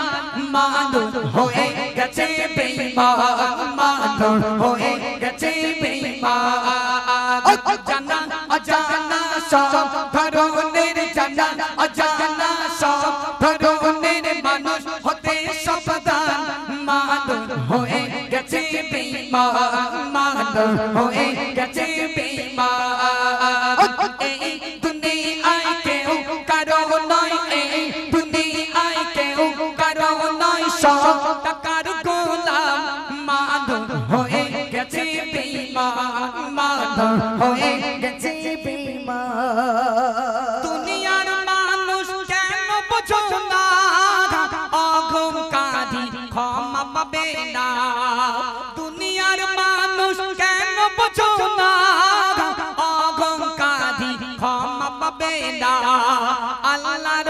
মানব হয়ে গেছে বেঈমান, মানব হয়ে গেছে বেঈমান। অজানা অজানা সব ধরনের, জানা অজানা সব ধরনের মানুষ হতে সাবধান। মানব হয়ে গেছে বেঈমান, মানব হয়ে গেছে বেঈমান। এই দুনিয়ায় কেউ কারো নয়, এই দুনিয়ায় কেউ কারো নয়, সব টাকার গোলাম। মানব হয়ে গেছে বেঈমান, মানব হয়ে গেছে বেঈমান। দুনিয়ার মানুষ কেন বোঝো না, অহংকারী ক্ষমা পাবে না। দুনিয়ার মানুষ কেন বোঝো না, অহংকারী ক্ষমা পাবে না। আল্লাহর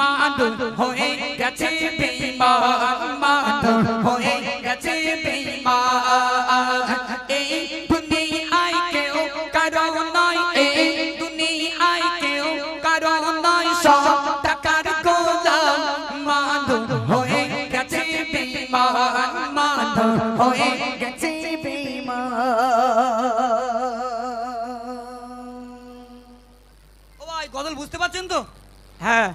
মাদুর হয়ে গেছে বেঈমান মাদুর হয়ে গেছে বেঈমান এই দুনিয়ায় কেউ কারো নয় এই দুনিয়ায় কেউ কারো নয় সব টাকার গোলাম মাদুর হয়ে গেছে বেঈমান মাদুর হয়ে গেছে বেঈমান। ও ভাই গজল বুঝতে পারছেন তো? হ্যাঁ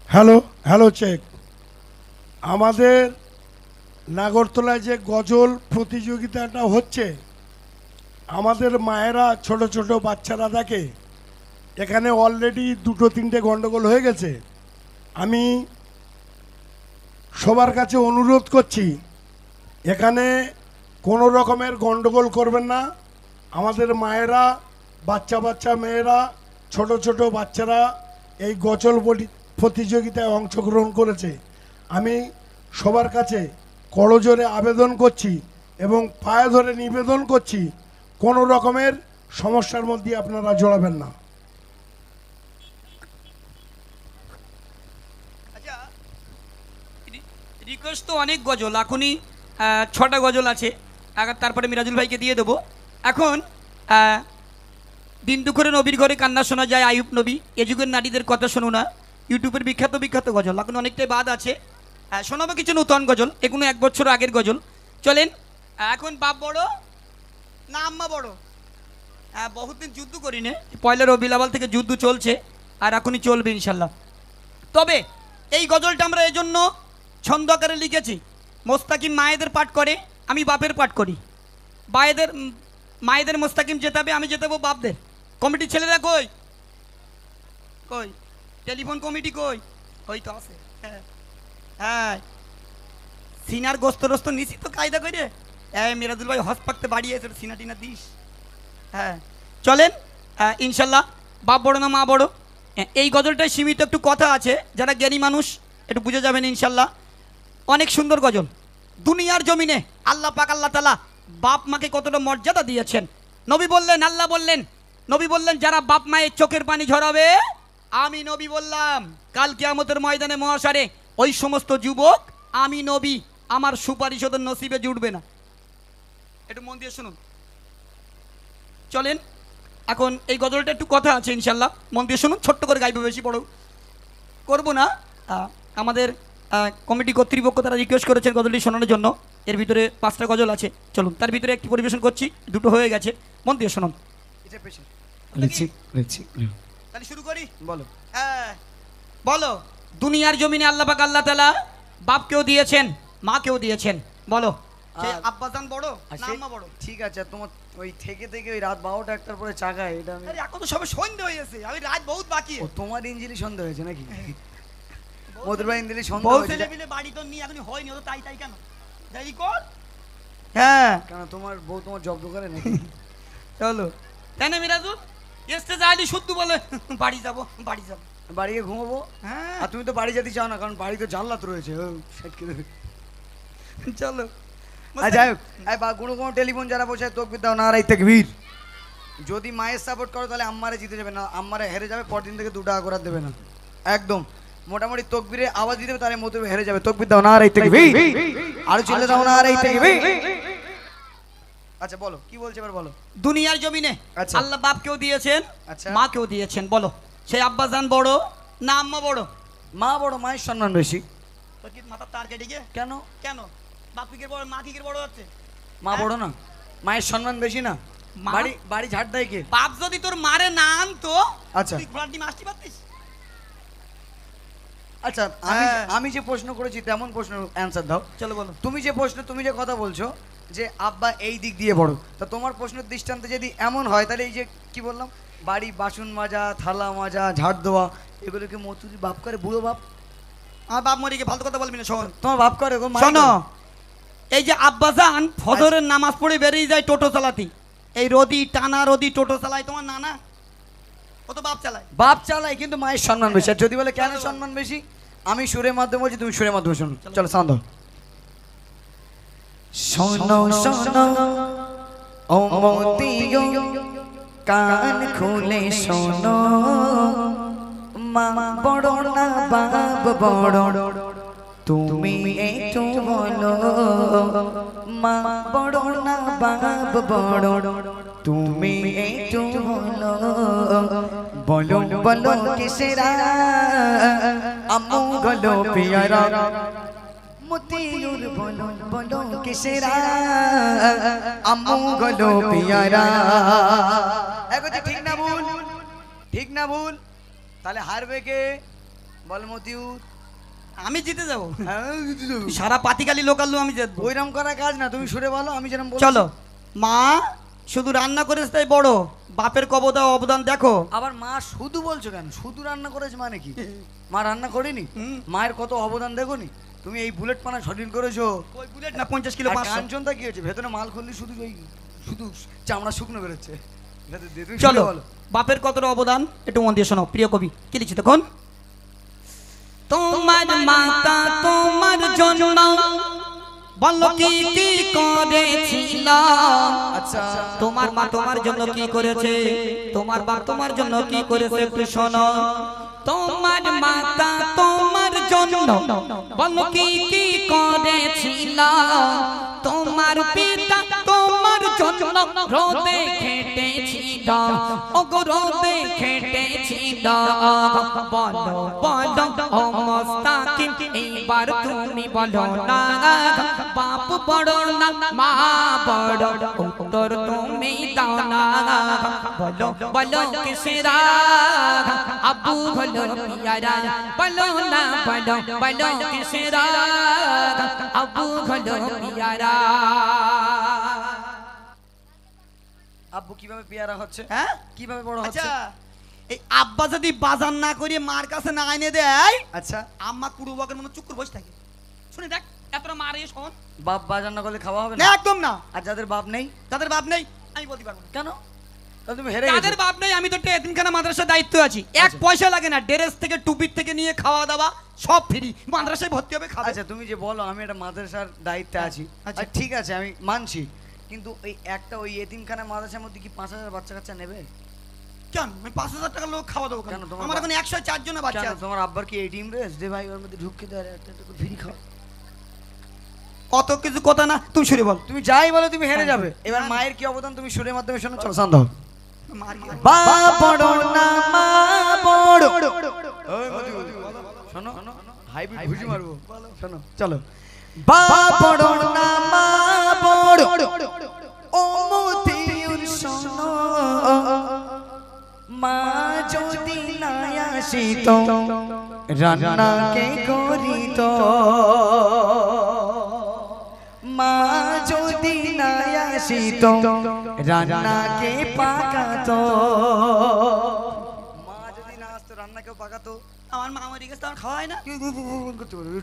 হ্যালো হ্যালো চেক। আমাদের নাগরতলায় যে গজল প্রতিযোগিতাটা হচ্ছে, আমাদের মায়েরা ছোট ছোট বাচ্চারা দেখে। এখানে অলরেডি 2-3টে গন্ডগোল হয়ে গেছে। আমি সবার কাছে অনুরোধ করছি, এখানে কোনো রকমের গন্ডগোল করবেন না। আমাদের মায়েরা, বাচ্চা বাচ্চা মেয়েরা, ছোট ছোট বাচ্চারা এই গজল প্রতিযোগিতায় অংশগ্রহণ করেছে। আমি সবার কাছে করজোরে আবেদন করছি এবং পায়ে ধরে নিবেদন করছি, কোনো রকমের সমস্যার মধ্যে আপনারা জড়াবেন না। আচ্ছা রিকোয়েস্ট তো অনেক গজল, এখনই 6টা গজল আছে, তারপরে মিরাজুল ভাইকে দিয়ে দেবো। এখন দিন দুপুরে নবীর ঘরে কান্না শোনা যায় আইয়ুব নবী, এ যুগের নারীদের কথা শোনো না, ইউটিউবের বিখ্যাত বিখ্যাত গজল এখন অনেকটাই বাদ আছে। শোনাবো কিছু নতুন গজল, এগুলো 1 বছর আগের গজল। চলেন। এখন বাপ বড় না আম্মা বড়? বহুদিন যুদ্ধ করি না, পয়লা রবিউল আউয়াল থেকে যুদ্ধ চলছে আর এখনই চলবে ইনশাল্লাহ। তবে এই গজলটা আমরা এজন্য ছন্দ আকারে লিখেছি, মোস্তাকিম মায়েদের পাঠ করে, আমি বাপের পাঠ করি। মায়েদের মোস্তাকিম জেতাবে, আমি জেতাবো বাপদের। কমিটির ছেলেরা কই কই? টেলিফোন কমিটি কই? ওই তো আছে। হ্যাঁ হ্যাঁ সিনার গোস্ত রোস্ত নিছি তো কায়দা করে। মিরাজুল ভাই হস পাকতে বাড়িয়ে এসে সিনা টিনা দিস। হ্যাঁ চলেন ইনশাল্লাহ। বাপ বড় না মা বড়, এই গজলটায় সীমিত একটু কথা আছে, যারা জ্ঞানী মানুষ একটু বুঝে যাবেন ইনশাল্লাহ। অনেক সুন্দর গজল। দুনিয়ার জমিনে আল্লাহ পাক আল্লাহ তাআলা বাপ মাকে কতটা মর্যাদা দিয়েছেন। নবী বললেন, আল্লাহ বললেন, নবী বললেন যারা বাপ মায়ের চোখের পানি ঝরাবে, আমি নবী বললাম কাল কিয়ামতের ময়দানে মহাশারে ওই সমস্ত যুবক আমি নবী আমার সুপারিশ ওদের নসিবে জুটবে না। একটু মন দিয়ে শুনুন। চলেন এখন এই গজলটা একটু কথা আছে ইনশাল্লাহ, মন দিয়ে শুনুন। ছোট্ট করে গাইবে, বেশি বড় করবো না। আমাদের কমিটি কর্তৃপক্ষ তারা রিকোয়েস্ট করেছেন গজলটি শোনানোর জন্য। এর ভিতরে 5টা গজল আছে, চলুন তার ভিতরে একটি পরিবেশন করছি, 2টো হয়ে গেছে, মন দিয়ে শুনুন। তাহলে শুরু করি। বলো। হ্যাঁ বলো। দুনিয়ার জমিনে আল্লাহ পাক আল্লাহ তাআলা বাপকেও দিয়েছেন মাকেও দিয়েছেন। বলো আব্বাজান বড় না আম্মা বড়? ঠিক আছে, তোমার ওই থেকে ওই রাত 12টা 1টার পরে চাগায় এটা আমি। আরে এখন তো সবে সন্ধ্যা হয়ে গেছে, আমি রাত বহুত বাকি। ও তোমার ইঞ্জিলি সন্ধ্যা হয়েছে নাকি? মধুর ভাই ইঞ্জিলি সন্ধ্যা বহু হয়েছে। ছেলে মিলে বাড়ি তো নিয়ে এখনই হয়নি, ও তো তাই তাই কেন দেরি কর। হ্যাঁ কেন তোমার বউ তোমার জব্দ করে নাকি? চলো তাই না মিরাজুল? এসতে যাইলি শুদ্ধ বলে বাড়ি যাব বাড়ি যাব, বাড়ি গিয়ে ঘুমাবো। হ্যাঁ আর তুমি তো বাড়ি যেতে চাও না, কারণ বাড়ি তো জানলাত রয়েছে। চলো। আর যাই হোক, কোনো কোনো টেলিফোন যারা বসে তকবির দাও নারাই তাকবীর। যদি মায়ের সাপোর্ট করো তাহলে আম্মারে জিতে যাবে না, আম্মারে হেরে যাবে, পরদিন থেকে 2 টাকা করে দেবে না। একদম মোটামুটি তকবীরে আওয়াজ দিতে হবে, তাহলে মতো হেরে যাবে। তকবির দাও নারাই তাকবীর, আরো চিল্লা দাও নারাই তাকবীর। আচ্ছা বলো কি বলছে এবার বলো। দুনিয়ার জমিনে আচ্ছা। আল্লাহ বাপকেও দিয়েছেন আচ্ছা। মাকেও দিয়েছেন। বলো সেই আব্বাজান বড় না আম্মা বড়? মা বড়, মায়ের সম্মান বেশি। তোর কি মাথার তার কেটে গিয়ে? কেন? কেন বাপ কি বড় মা কি বড় হচ্ছে? মা বড় না, মায়ের সম্মান বেশি না? মা? বাড়ি বাড়ি ঝাড় দেয় কে? বাপ যদি তোর মারে না আনতো, আচ্ছা। তুই ঘোড়ার ডিম আসতে পারতিস? আচ্ছা আমি যে প্রশ্ন করেছি তেমন প্রশ্ন অ্যান্সার দাও। চলো বলো। তুমি যে কথা বলছো যে আব্বা এই দিক দিয়ে বড়, তা তোমার প্রশ্নের দৃষ্টান্তে যদি এমন হয় তাহলে এই যে কি বললাম, বাড়ি বাসন মাজা, থালা মাজা, ঝাড় দেওয়া, এগুলোকে মতুরি বাপ করে, বুড়ো বাপ? আমার বাপ মরে গিয়ে ফালতু কথা বলবি না। শোন, তোমার বাপ করে গো? শোনো, এই যে আব্বাজান ফজরের নামাজ পড়ে বেরিয়ে যায় টোটো চালাতি, এই রোদি টানা রোদি টোটো চালায় তোমার নানা? ও তো বাপ চালায়। বাপ চালাই কিন্তু মায়ের সম্মান বেশি। আর যদি বলে কেন সম্মান বেশি, আমি সুরের মাধ্যমে বলছি, তুমি সুরের মাধ্যমে শোনো। চলো সান্দ। শোনো শোনো ও মতিও কান খুলে শোনো, মা বড় না বাপ বড়, তুমি একটু বলো, মা বড় না বাপ বড়, তুমি একটু বলো, বলো বলো কিসেরা আম্মু গলো পিয়ারা, মতিউর বলো বলো কিসেরা আম্মু গলো পিয়ারা। এখন ঠিক না ভুল? ঠিক না ভুল? তাহলে হারবে কে? বল মতিউর। আমি জিতে যাবো। সারা পাতিকালি লোকাল আমি জিতবো। ওইরকম করা কাজ না, তুমি সুরে বলো, আমি যেরকম বলছি। চলো। মা শুধু রান্না করেছে তাই বড়, বাপের কবদা অবদান দেখো। আবার মা শুধু বলছো কেন? শুধু রান্না করেছে মানে কি? মা রান্না করেনি? মায়ের কত অবদান দেখো নি? তুমি এই বুলেট পানা শরীর করেছো। ওই বুলেট না 50 কিলো 500। কাঞ্চনটা কি হয়েছে? ভেতরে মাল খুললি শুধু ওই শুধু চামড়া শুকনো বেরোচ্ছে। তুমি চলো, বলো। বাপের কতটা অবদান একটু মন দিয়ে শোনো। প্রিয় কবি কি লিখছে তখন? তোমার মাতা তোমার জন্য বলো কি কি করেছিল। আচ্ছা, তোমার মা তোমার জন্য কি করেছে, তোমার বাপ তোমার জন্য কি করেছে একটু শোনো। তোমার মাতা তোমার জন্য বলো কি কি করেছিল, তোমার পিতা তোমার জন্য রোদে খেটেছিল, ওগো রোদে খেটেছিল। বলো বলো ও মুস্তাকিম এইবার তুমি বলো না, বাপ বড় না মা বড়, উত্তর তুমি দাও না। বলো বলো কিসেরা আব্বু হলো পিয়ারা, বলো না বলো বলো কিসেরা আব্বু হলো পিয়ারা। আব্বু কিভাবে পেয়ারা হচ্ছে? হ্যাঁ কিভাবে বড় হচ্ছে? আচ্ছা, এই আব্বা যদি বাজার না করে মার কাছে না এনে দেয়, আচ্ছা, আম্মা কুড়ু বকের মতো চুপ করে বসে থাকে। শুনে দেখ এতটা মারে শোন। বাপ বাজার না করলে খাওয়া হবে না না? একদম না। আর যাদের বাপ নেই? তাদের বাপ নেই আমি বলতে পারবো না। কেন? তাহলে তুমি হেরে তাদের গেছো। বাপ নেই, আমি তো একটা এতিমখানা মাদ্রাসার দায়িত্ব আছি। এক পয়সা লাগে না, ড্রেস থেকে টুপির থেকে নিয়ে খাওয়া দাওয়া সব ফ্রি। মাদ্রাসায় ভর্তি হবে খাবে। আচ্ছা, তুমি যে বলো আমি একটা মাদ্রাসার দায়িত্বে আছি, আচ্ছা। আচ্ছা ঠিক আছে আমি মানছি, কিন্তু ওই একটা ওই এতিমখানা মাদ্রাসার মধ্যে কি 5000 বাচ্চা কাচ্চা নেবে? কেন আমি 5000 টাকা লোক খাওয়া দেবো কেন? কেন? তোমার আমার এখন 104 জন বাচ্চা কেন আছে। তোমার আব্বার কি এটিএম রেস দে ভাই, ওর মধ্যে ঢুকে দেয় একটা ফ্রি খাও? অত কিছু কথা না, তুমি শুনে বল। তুমি যাই বলো তুমি হেরে যাবে। এবার মায়ের কি অবদান তুমি সুরের মাধ্যমে শোনো। চলো শান্ত হও। মার কি? বাপ বড় না মা বড়, ওই মধু শোনো, হাইব্রিড ভুজি মারবো। শোনো চলো। বাপ বড় না মা বড়, ও মতিউর শোনো, মা যদি না আসিত রান্না কে করিত, মা যদি না আসিত রান্না কে পাকাতো, মা যদি না আসতো রান্না কেউ পাকাতো? আমার মা মরে গেছে, আমার খাওয়া হয় না।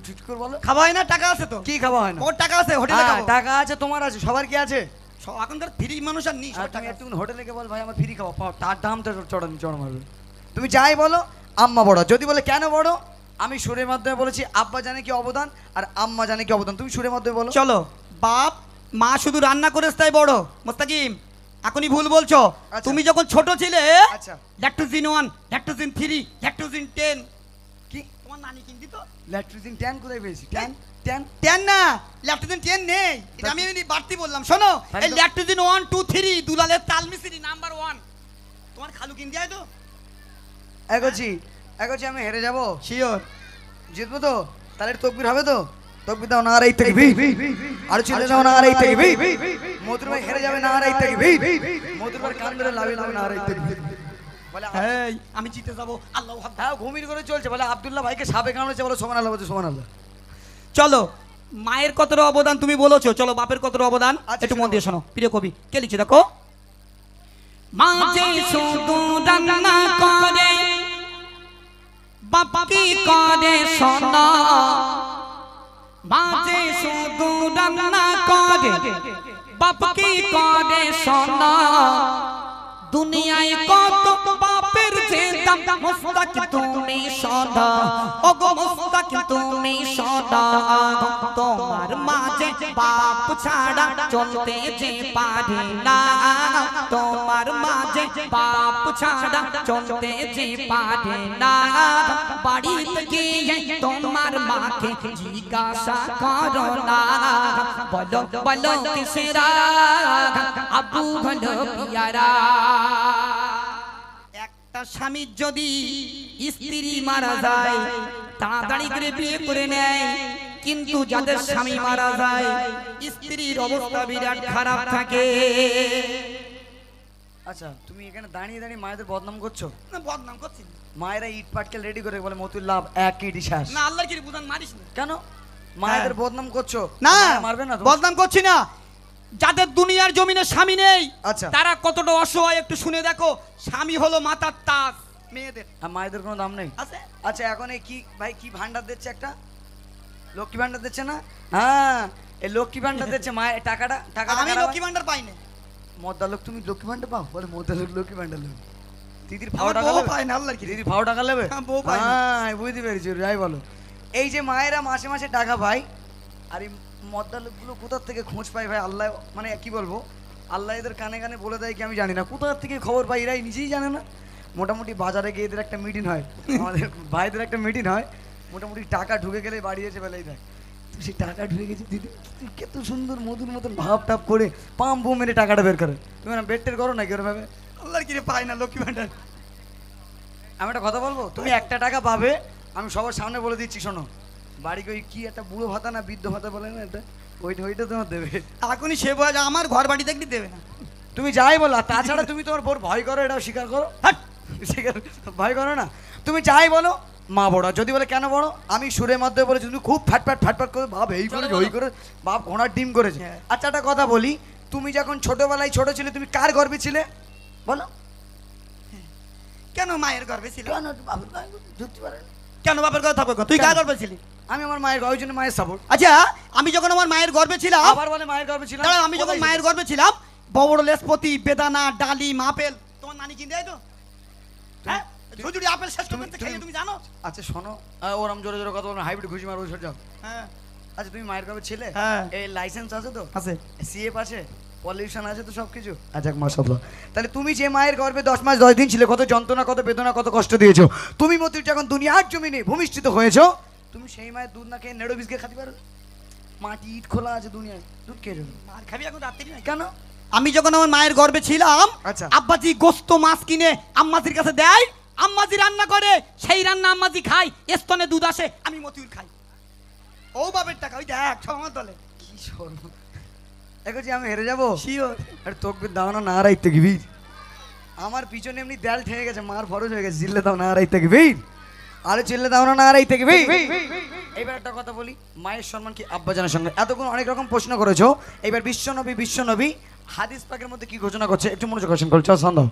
ঠিক করে বলো। খাওয়া হয় না, টাকা আছে তো। কি খাওয়া হয় না? ওর টাকা আছে, হোটেলে খাবো। টাকা আছে, তোমার আছে, সবার কি আছে? এখনকার ফ্রি মানুষ আর নেই, আর সব তুমি টাকা একটু হোটেলে গিয়ে বল ভাই আমার ফ্রি খাওয়া পাও, তার দাম তো চড় মারবে। তুমি যাই বলো আম্মা বড়। যদি বলে কেন বড়, আমি সুরের মাধ্যমে বলেছি আব্বা জানে কি অবদান আর আম্মা জানে কি অবদান। তুমি সুরের মাধ্যমে বলো। চলো। বাপ মা শুধু রান্না করেছে তাই বড়। মোস্তাকিম এখনই ভুল বলছো। আচ্ছা। তুমি যখন ছোট ছিলে, আচ্ছা, ল্যাকটোজিন 1, ল্যাকটোজিন 3, ল্যাকটোজিন 10 কি তোমার নানি কিনতি তো। ল্যাট্রিন 10 কোথায় পেয়েছি? 10 10 না, ল্যাকটোজিন 10 নেই, এটা আমি এমনি বাড়তি বললাম। শোনো, তাই এই তো। ল্যাকটোজিন 1 2 3 দুলালের তালমিসরি নাম্বার 1 তোমার খালু কিন দেয় তো। এগোচ্ছি আমি হেরে যাবো? শিওর জিতবো তো? তাহলে তকবির হবে তো? তকবির দাও, নারাই তাকবীর। আর চিল্লে দাও, নারাই তাকবীর। মধুর ভাই হেরে যাবে, নারাই তাকবীর। মধুর ভাই কান ধরে লাভে লাভে নারাই তাকবীর। বলে এই আমি জিতে যাবো, আল্লাহু আকবার। হ্যাঁ ঘুমির করে চলছে। বলে আব্দুল্লাহ ভাইকে সাবে কামড়েছে, বলো সুবহানাল্লাহ, বলছে সুবহানাল্লাহ। চলো, মায়ের কতটা অবদান তুমি বলেছো, চলো বাপের কতটা অবদান আচ্ছা, একটু মন দিয়ে শোনো। প্রিয় কবি কে লিখছে দেখো। মা যে শুধু রান্না করে, বাপ কি করে শোনো। মা যে শুধু রান্না করে, বাপ কি করে শোনো। দুনিয়ায় কত বাপের যে দাম মুস্তাক তুমি সদা ওগো মুস্তাক তুমি সদা তোমার মাঝে বাপ ছাড়া চলতে যে পারি না তোমার মাঝে বাপ ছাড়া চলতে যে পারি না বাড়িতে গিয়ে তোমার মাকে জিজ্ঞাসা করো না বলো বলো কিসেরা আবু হলো পিয়ারা একটা স্বামীর যদি স্ত্রী মারা যায় তাড়াতাড়ি করে বিয়ে করে নেয় কিন্তু যাদের স্বামী মারা যায় স্ত্রীর অবস্থা বিরাট খারাপ থাকে আচ্ছা তুমি এখানে দাঁড়িয়ে দাঁড়িয়ে মায়েদের বদনাম করছো? না বদনাম করছি না। মায়েরা ইট পাটকেল রেডি করে বলে মতুল লাভ এক ইট শ্বাস। না আল্লাহর কি বুঝান মারিস না কেন মায়েদের বদনাম করছো? না মায়েরা মারবে না তো? বদনাম করছি না। যাদের দুনিয়ার জমিনে স্বামী নেই আচ্ছা। তারা কতটা অসহায় একটু শুনে দেখো। স্বামী হলো মাথার তাজ মেয়েদের। আর মায়েদের কোনো দাম নেই? আছে। আচ্ছা এখন এই কি ভাই কি ভান্ডার দিচ্ছে একটা? লক্ষ্মী ভান্ডার দিচ্ছে না? হ্যাঁ এই লক্ষ্মী ভান্ডার দিচ্ছে মায়ের টাকাটা আমি লক্ষ্মী ভান্ডার পাই না। মদ্দা লোক তুমি লক্ষ্মী ভান্ডার পাও? বলে মদ্দা লোক লক্ষ্মী ভান্ডার লোক দিদির ভাও আমার টাকা বউ নেবে? পায় না আল্লাহর কি। দিদির ভাও টাকা নেবে? হ্যাঁ, বউ পায় না। হ্যাঁ বুঝতে পেরেছি যাই বলো। এই যে মায়েরা মাসে মাসে টাকা পায় আর এই মদ্দা লোকগুলো কোথার থেকে খোঁজ পায় ভাই আল্লাহ মানে কি বলবো আল্লাহ এদের কানে কানে বলে দেয় কি আমি জানি না কোথার থেকে খবর পাই এরাই নিজেই জানে না। মোটামুটি বাজারে গিয়ে এদের একটা মিটিং হয় আমাদের ভাইদের একটা মিটিং হয় মোটামুটি টাকা ঢুকে গেলে বাড়ি এসে বেলাই দেয় তো সেই টাকা ঢুকে গেছে দিদি তুই কত সুন্দর মধুর মতন ভাব টাপ করে পাম বউ মেরে টাকাটা বের করে তুমি না বেড টের করো নাকি ওরভাবে আল্লাহর কি পায় না লক্ষ্মী ভান্ডার। আমি একটা কথা বলবো তুমি একটা টাকা পাবে আমি সবার সামনে বলে দিচ্ছি শোনো বাড়ি ওই কি একটা বুড়ো ভাতা না বৃদ্ধ ভাতা বলে না এটা ওইটা তোমার দেবে এখনই সে বয়স আমার ঘর বাড়ি দেখলি দেবে না। তুমি যাই বলো আর তাছাড়া তুমি তোমার বোর ভয় করো এটাও স্বীকার করো হাট স্বীকার ভয় করো না তুমি যাই বলো মা বড় যদি বলে কেন বড় আমি সুরের মধ্যে বলেছি তুমি খুব ফাটফাট করে বাপ এই করে ওই করে বাপ ঘোড়ার ডিম করেছে আচ্ছা একটা কথা বলি তুমি যখন ছোটবেলায় ছোট ছিলে তুমি কার গর্বে ছিলে বলো কেন মায়ের গর্ভে ছিল? কেন বাপের গায়ে ধরতে পারে না? কেন বাপের গর্ভে থাকবে? তুই কার গর্ভে ছিলি? আমি আমার মায়ের ওই জন্য মায়ের সাপোর্ট আচ্ছা আমি যখন আমার মায়ের গর্ভে ছিলাম আবার বলে মায়ের গর্বে ছিলাম দাঁড়াও, আমি যখন মায়ের গর্ভে ছিলাম বড় লেসপতি বেদানা ডালিম আপেল তোমার নানি কিনে দেয় তো? হ্যাঁ ঝুড়ি আপেল শেষ করতে খেয়ে তুমি জানো? আচ্ছা শোনো ওরম জোরে জোরে কথা বলবেন হাইব্রিড ঘুষি মারো সর যাও হ্যাঁ আচ্ছা তুমি মায়ের গর্বে ছিলে হ্যাঁ। এই লাইসেন্স আছে তো আছে। সিএফ আছে পলিউশন আছে তো সব কিছু আচ্ছা মাশাআল্লাহ তাহলে তুমি যে মায়ের গর্ভে 10 মাস 10 দিন ছিলে কত যন্ত্রণা কত বেদনা কত কষ্ট দিয়েছো তুমি মতির যখন দুনিয়ার জমিনে ভূমিষ্ঠিত হয়েছো তুমি সেই মায়ের দুধ না খেয়ে নেড়ো বিস্কে খাতে পারো মাটি ইট খোলা আছে দুনিয়ায় দুধ খেয়ে যাবে মার খাবি এখন রাত্রি না কেন আমি যখন আমার মায়ের গর্ভে ছিলাম আচ্ছা। আব্বাজি গোস্ত মাছ কিনে আম্মাজির কাছে দেয় আম্মাজি রান্না করে সেই রান্না আম্মাজি খাই স্তনে দুধ আসে আমি মতিউর খাই ও বাপের টাকা ওই দেখ সব আমার দলে কি শর্ম এখন যে আমি হেরে যাবো শিওর আরে তোকে দাও না রাইতে গিবির আমার পিছনে এমনি দেয়াল ঠেকে গেছে মার ফরজ হয়ে গেছে চিল্লে দাও না রাইতে গিবির আরে চিল্লে দাও না রাইতে গিবির এইবার একটা কথা বলি মায়ের সম্মান কি আব্বাজানের সঙ্গে এতক্ষণ অনেক রকম প্রশ্ন করেছো এবার বিশ্বনবী হাদিস পাকের মধ্যে কি ঘোষণা করছে একটু মনোযোগ আকর্ষণ করো চল সন্দেহ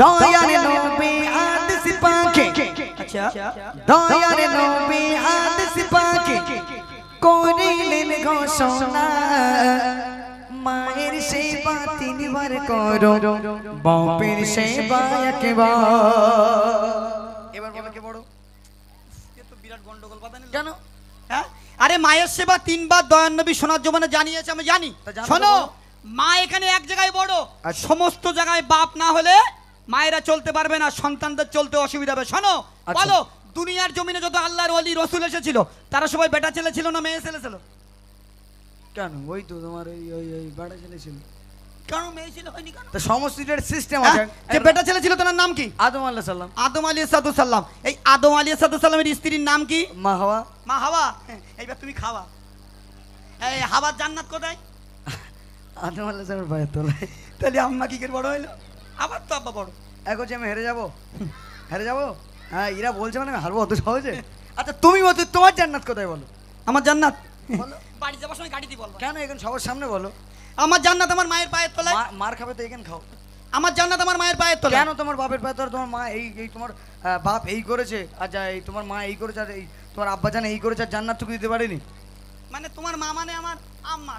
দয়ালে নবী হাদিস পাকে আচ্ছা দয়ালে নবী হাদিস পাকে করিলেন ঘোষণা মায়ের সেবা তিনবার করো বাপের সেবা একবার এবার বলো কে বড় এ তো বিরাট গন্ডগোল বাধা নিল কেন হ্যাঁ আরে মায়ের সেবা তিনবার দয়ান নবী সোনার জমানে জানিয়েছে আমি জানি তা জানো তো শোনো বলো। মা এখানে এক জায়গায় বড় আচ্ছা। সমস্ত জায়গায় বাপ না হলে মায়েরা চলতে পারবে না সন্তানদের চলতে অসুবিধা হবে শোনো আচ্ছা। বলো দুনিয়ার জমিনে যত আল্লাহর ওলি রসুল এসেছিল তারা সবাই বেটা ছেলে ছিল না মেয়ে ছেলে ছিল? কেন ওই তো তোমার ওই বাড়া ছেলে ছিল কেন মেয়ে ছিল হয়নি কেন? তো সমস্ত সিস্টেম হ্যাঁ? আছে যে বেটা ছেলে ছিল তার নাম কি? আদম আলাইহিস সালাম আদম আলাইহিস সালাম। এই আদম আলাইহিস সালামের স্ত্রীর নাম কি? মা হাওয়া মা হাওয়া। হ্যাঁ, এইবার তুমি খাওয়া এই হাওয়ার জান্নাত কোথায়? আদম আলাইহিস সালামের পায়ের তলায় তাহলে আম্মা কি করে বড় হইলো? আবার তো আব্বা বড়। এখন যে আমি হেরে যাবো হ্যাঁ এরা বলছে মানে আমি হারবো অত সহজে আচ্ছা তুমি বলো তোমার জান্নাত কোথায় বলো আমার জান্নাত বলো বাড়ি যাবার সময় গাড়ি দিয়ে বলবো। কেন এখন সবার সামনে বলো আমার জান্নাত আমার মায়ের পায়ের তলায়। মার খাবে তো এখানে খাও আমার জান্নাত আমার মায়ের পায়ের তলায়। কেন তোমার বাপের পায়ে তোমার মা এই তোমার বাপ এই করেছে আর যা এই তোমার মা এই করেছে আর এই তোমার আব্বা জান এই করেছে আর জান্নাতটুকু দিতে পারেনি মানে তোমার মা মানে আমার আম্মা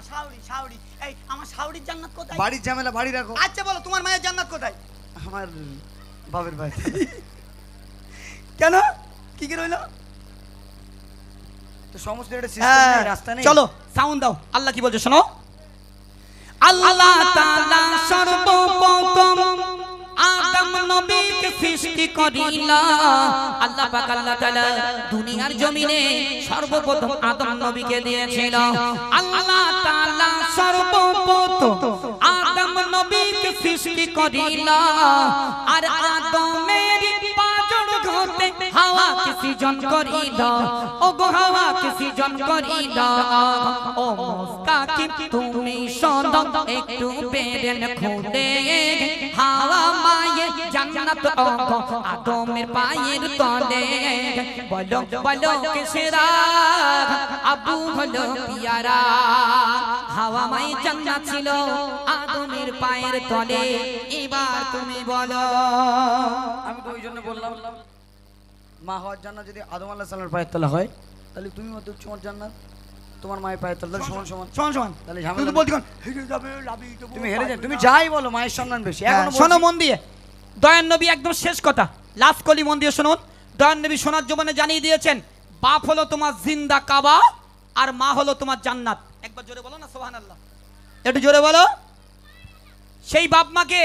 শাওড়ি এই আমার শাওড়ির জান্নাত কোথায়? বাড়ির ঝামেলা বাড়ি রাখো আচ্ছা বলো তোমার মায়ের জান্নাত কোথায়? আমার বাপের ভাই কেন কি কি রইলো? তো সমস্ত একটা সিস্টেম নেই, রাস্তা নেই। চলো সাউন্ড দাও। আল্লাহ কি বলছে শোনো। আল্লাহ তাআলা সর্বপ্রথম আদম নবীকে সৃষ্টি করিলা। আল্লাহ পাক আল্লাহ তাআলা দুনিয়ার জমিনে সর্বপ্রথম আদম নবীকে দিয়েছিল। আল্লাহ তাআলা সর্বপ্রথম আদম নবীকে সৃষ্টি করিলা। আর আদমের পাঁজর হতে হাওয়াকে সৃজন করিলা। ও গো হাওয়াকে সৃজন করিলা। ও মুস্তাকিম তুমি শোনো একটু বেরেন খুলে। হাওয়া মায়ের জান্নাত ও গো আদমের পায়ের তলে। বলো বলো কিসেরা আবু হলো পিয়ারা। হাওয়া মায়ের জান্নাত ছিল আদমের পায়ের তলে। এবার তুমি বলো। আমি তো ওই জন্য বললাম মা হওয়ার জান্নাত যদি আদম আলাইহিস সালামের পায়ের তলা হয়, তাহলে তুমি মত তোমার জান্নাত তোমার মায়ের পায়ের তলা সমান সমান। শোন শোন তাহলে তুই ঝামেলা তো বলতি কোন হেরে যাবে লাভি দেবো। তুমি হেরে যাও, তুমি যাই বলো মায়ের সম্মান বেশি। এখন শোনো মন দিয়ে, দয়ান নবী একদম শেষ কথা লাস্ট কলি মন দিয়ে শুনুন। দয়ান নবী সোনার জীবনে জানিয়ে দিয়েছেন বাপ হলো তোমার জিন্দা কাবা আর মা হলো তোমার জান্নাত। একবার জোরে বলো না সুবহানাল্লাহ, একটু জোরে বলো। সেই বাপ মাকে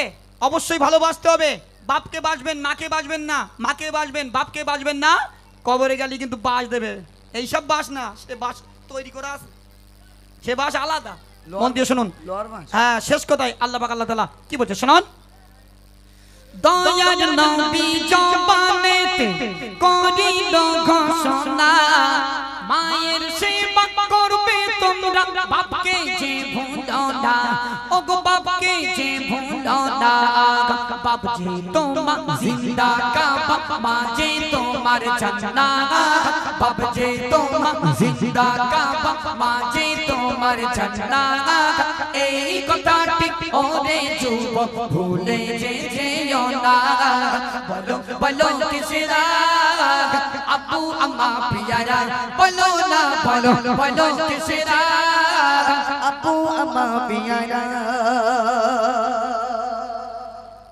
অবশ্যই ভালোবাসতে হবে। বাপকে বাসবেন, মাকে বাসবেন না। মাকে বাসবেন, বাপকে বাসবেন না। কবরে গেলে কিন্তু বাস দেবে। এইসব বাস না, সে বাস তৈরি করা আছে, সে বাস আলাদা। মন দিয়ে শুনুন। লোয়ার মাস হ্যাঁ শেষ কথাই আল্লাহ পাক আল্লাহ তাআলা কি বলছে শুনুন। দয়ার নবী জবানেতে করিল ঘোষণা। মায়ের সেবা করবে তোমরা, বাপকে যে ভুলো না। ও গো বাপকে যে ভুলো না। বাপ যে তোমার জিন্দা কাবা, মা যে তোমার জান্নাত। বাপ যে তোমার জিন্দা কাবা, মা যে তোমার জান্নাত। এই কথাটি ওরে যুবক ভুলে যেও না। বলো বলো কিসেরা আব্বু আম্মা পিয়ারা। বলো না বলো বলো কিসেরা আব্বু আম্মা পিয়ারা।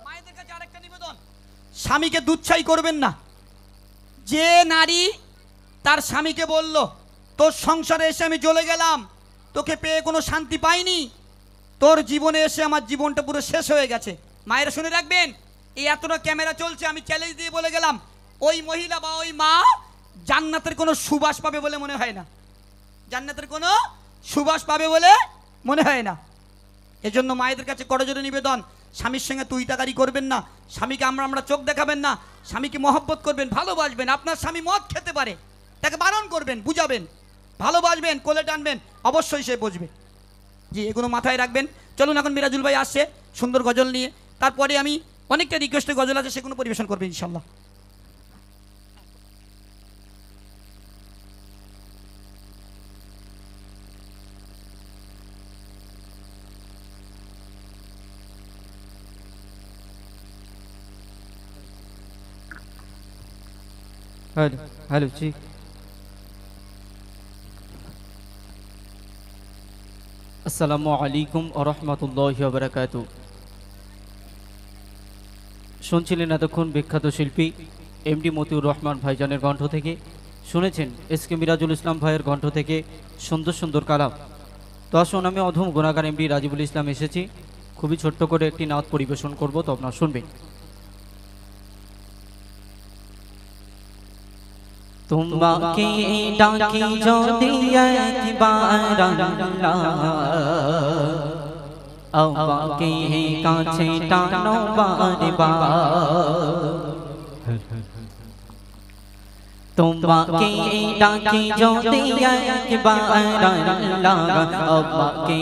মায়েদের কাছে আরেকটা নিবেদন, স্বামীকে দুচ্ছাই করবেন না। যে নারী তার স্বামীকে বলল তোর সংসারে এসে আমি জ্বলে গেলাম, তোকে পেয়ে কোনো শান্তি পাইনি, তোর জীবনে এসে আমার জীবনটা পুরো শেষ হয়ে গেছে। মায়েরা শুনে রাখবেন, এই এতটা ক্যামেরা চলছে, আমি চ্যালেঞ্জ দিয়ে বলে গেলাম ওই মহিলা বা ওই মা জান্নাতের কোনো সুবাস পাবে বলে মনে হয় না। জান্নাতের কোনো সুবাস পাবে বলে মনে হয় না। এজন্য মায়েদের কাছে করজোড়ে নিবেদন, স্বামীর সঙ্গে তুই তাকারি করবেন না। স্বামীকে আমরা চোখ দেখাবেন না। স্বামীকে মহব্বত করবেন, ভালোবাসবেন। আপনার স্বামী মদ খেতে পারে, তাকে বারণ করবেন, বুঝাবেন, ভালোবাসবেন, কোলে টানবেন, অবশ্যই সে বুঝবে। জি, এগুলো মাথায় রাখবেন। চলুন এখন মিরাজুল ভাই আসছে সুন্দর গজল নিয়ে। তারপরে আমি অনেকটা রিকোয়েস্টের গজল আছে, সেগুলো পরিবেশন করবে ইনশাল্লাহ। हेलो हेलो जी। আসসালামু আলাইকুম ওয়া রাহমাতুল্লাহি ওয়া বারাকাতুহু। শুনছিলেন এতক্ষণ বিখ্যাত শিল্পী এমডি মতিউর রহমান ভাইজানের কণ্ঠ থেকে, শুনেছেন এসকে মিরাজুল ইসলাম ভাইয়ের কণ্ঠ থেকে সুন্দর সুন্দর কালাম। তো আসুন, আমি অধম গুণাগার এমডি রাজিবুল ইসলাম এসেছি, খুবই ছোট্ট করে একটি নাত পরিবেশন করব, তো আপনারা শুনবেন। তোমাকে ডাকি যদি একবার আল্লাহ, আমাকে কাছে টানো বারবার। তোমাকে ডাকি যদি একবার আল্লাহ, আমাকে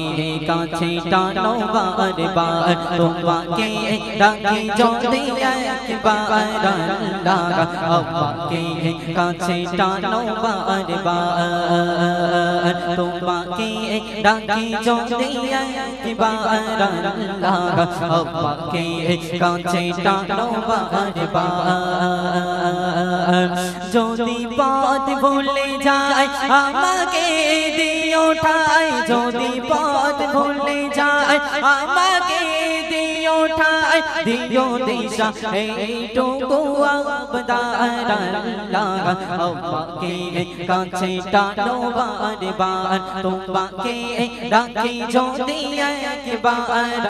কাছে টানো বারবার। তোমাকে ডাকি যদি একবার আল্লাহ, আমাকে কাছে টানো বারবার। তোমাকে ডাকি যদি একবার আল্লাহ, আমাকে কাছে টানো বারবার। যদি পথ ভুলে যায় আমাকে দিও ঠাই, যদি পথ ভুলে যায় আমাকে দিও ঠাই, দিও দিশা এইটুকু আবদার আল্লাহ, আমাকে কাছে টানো বারবার, তোমাকে ডাকি যদি একবার।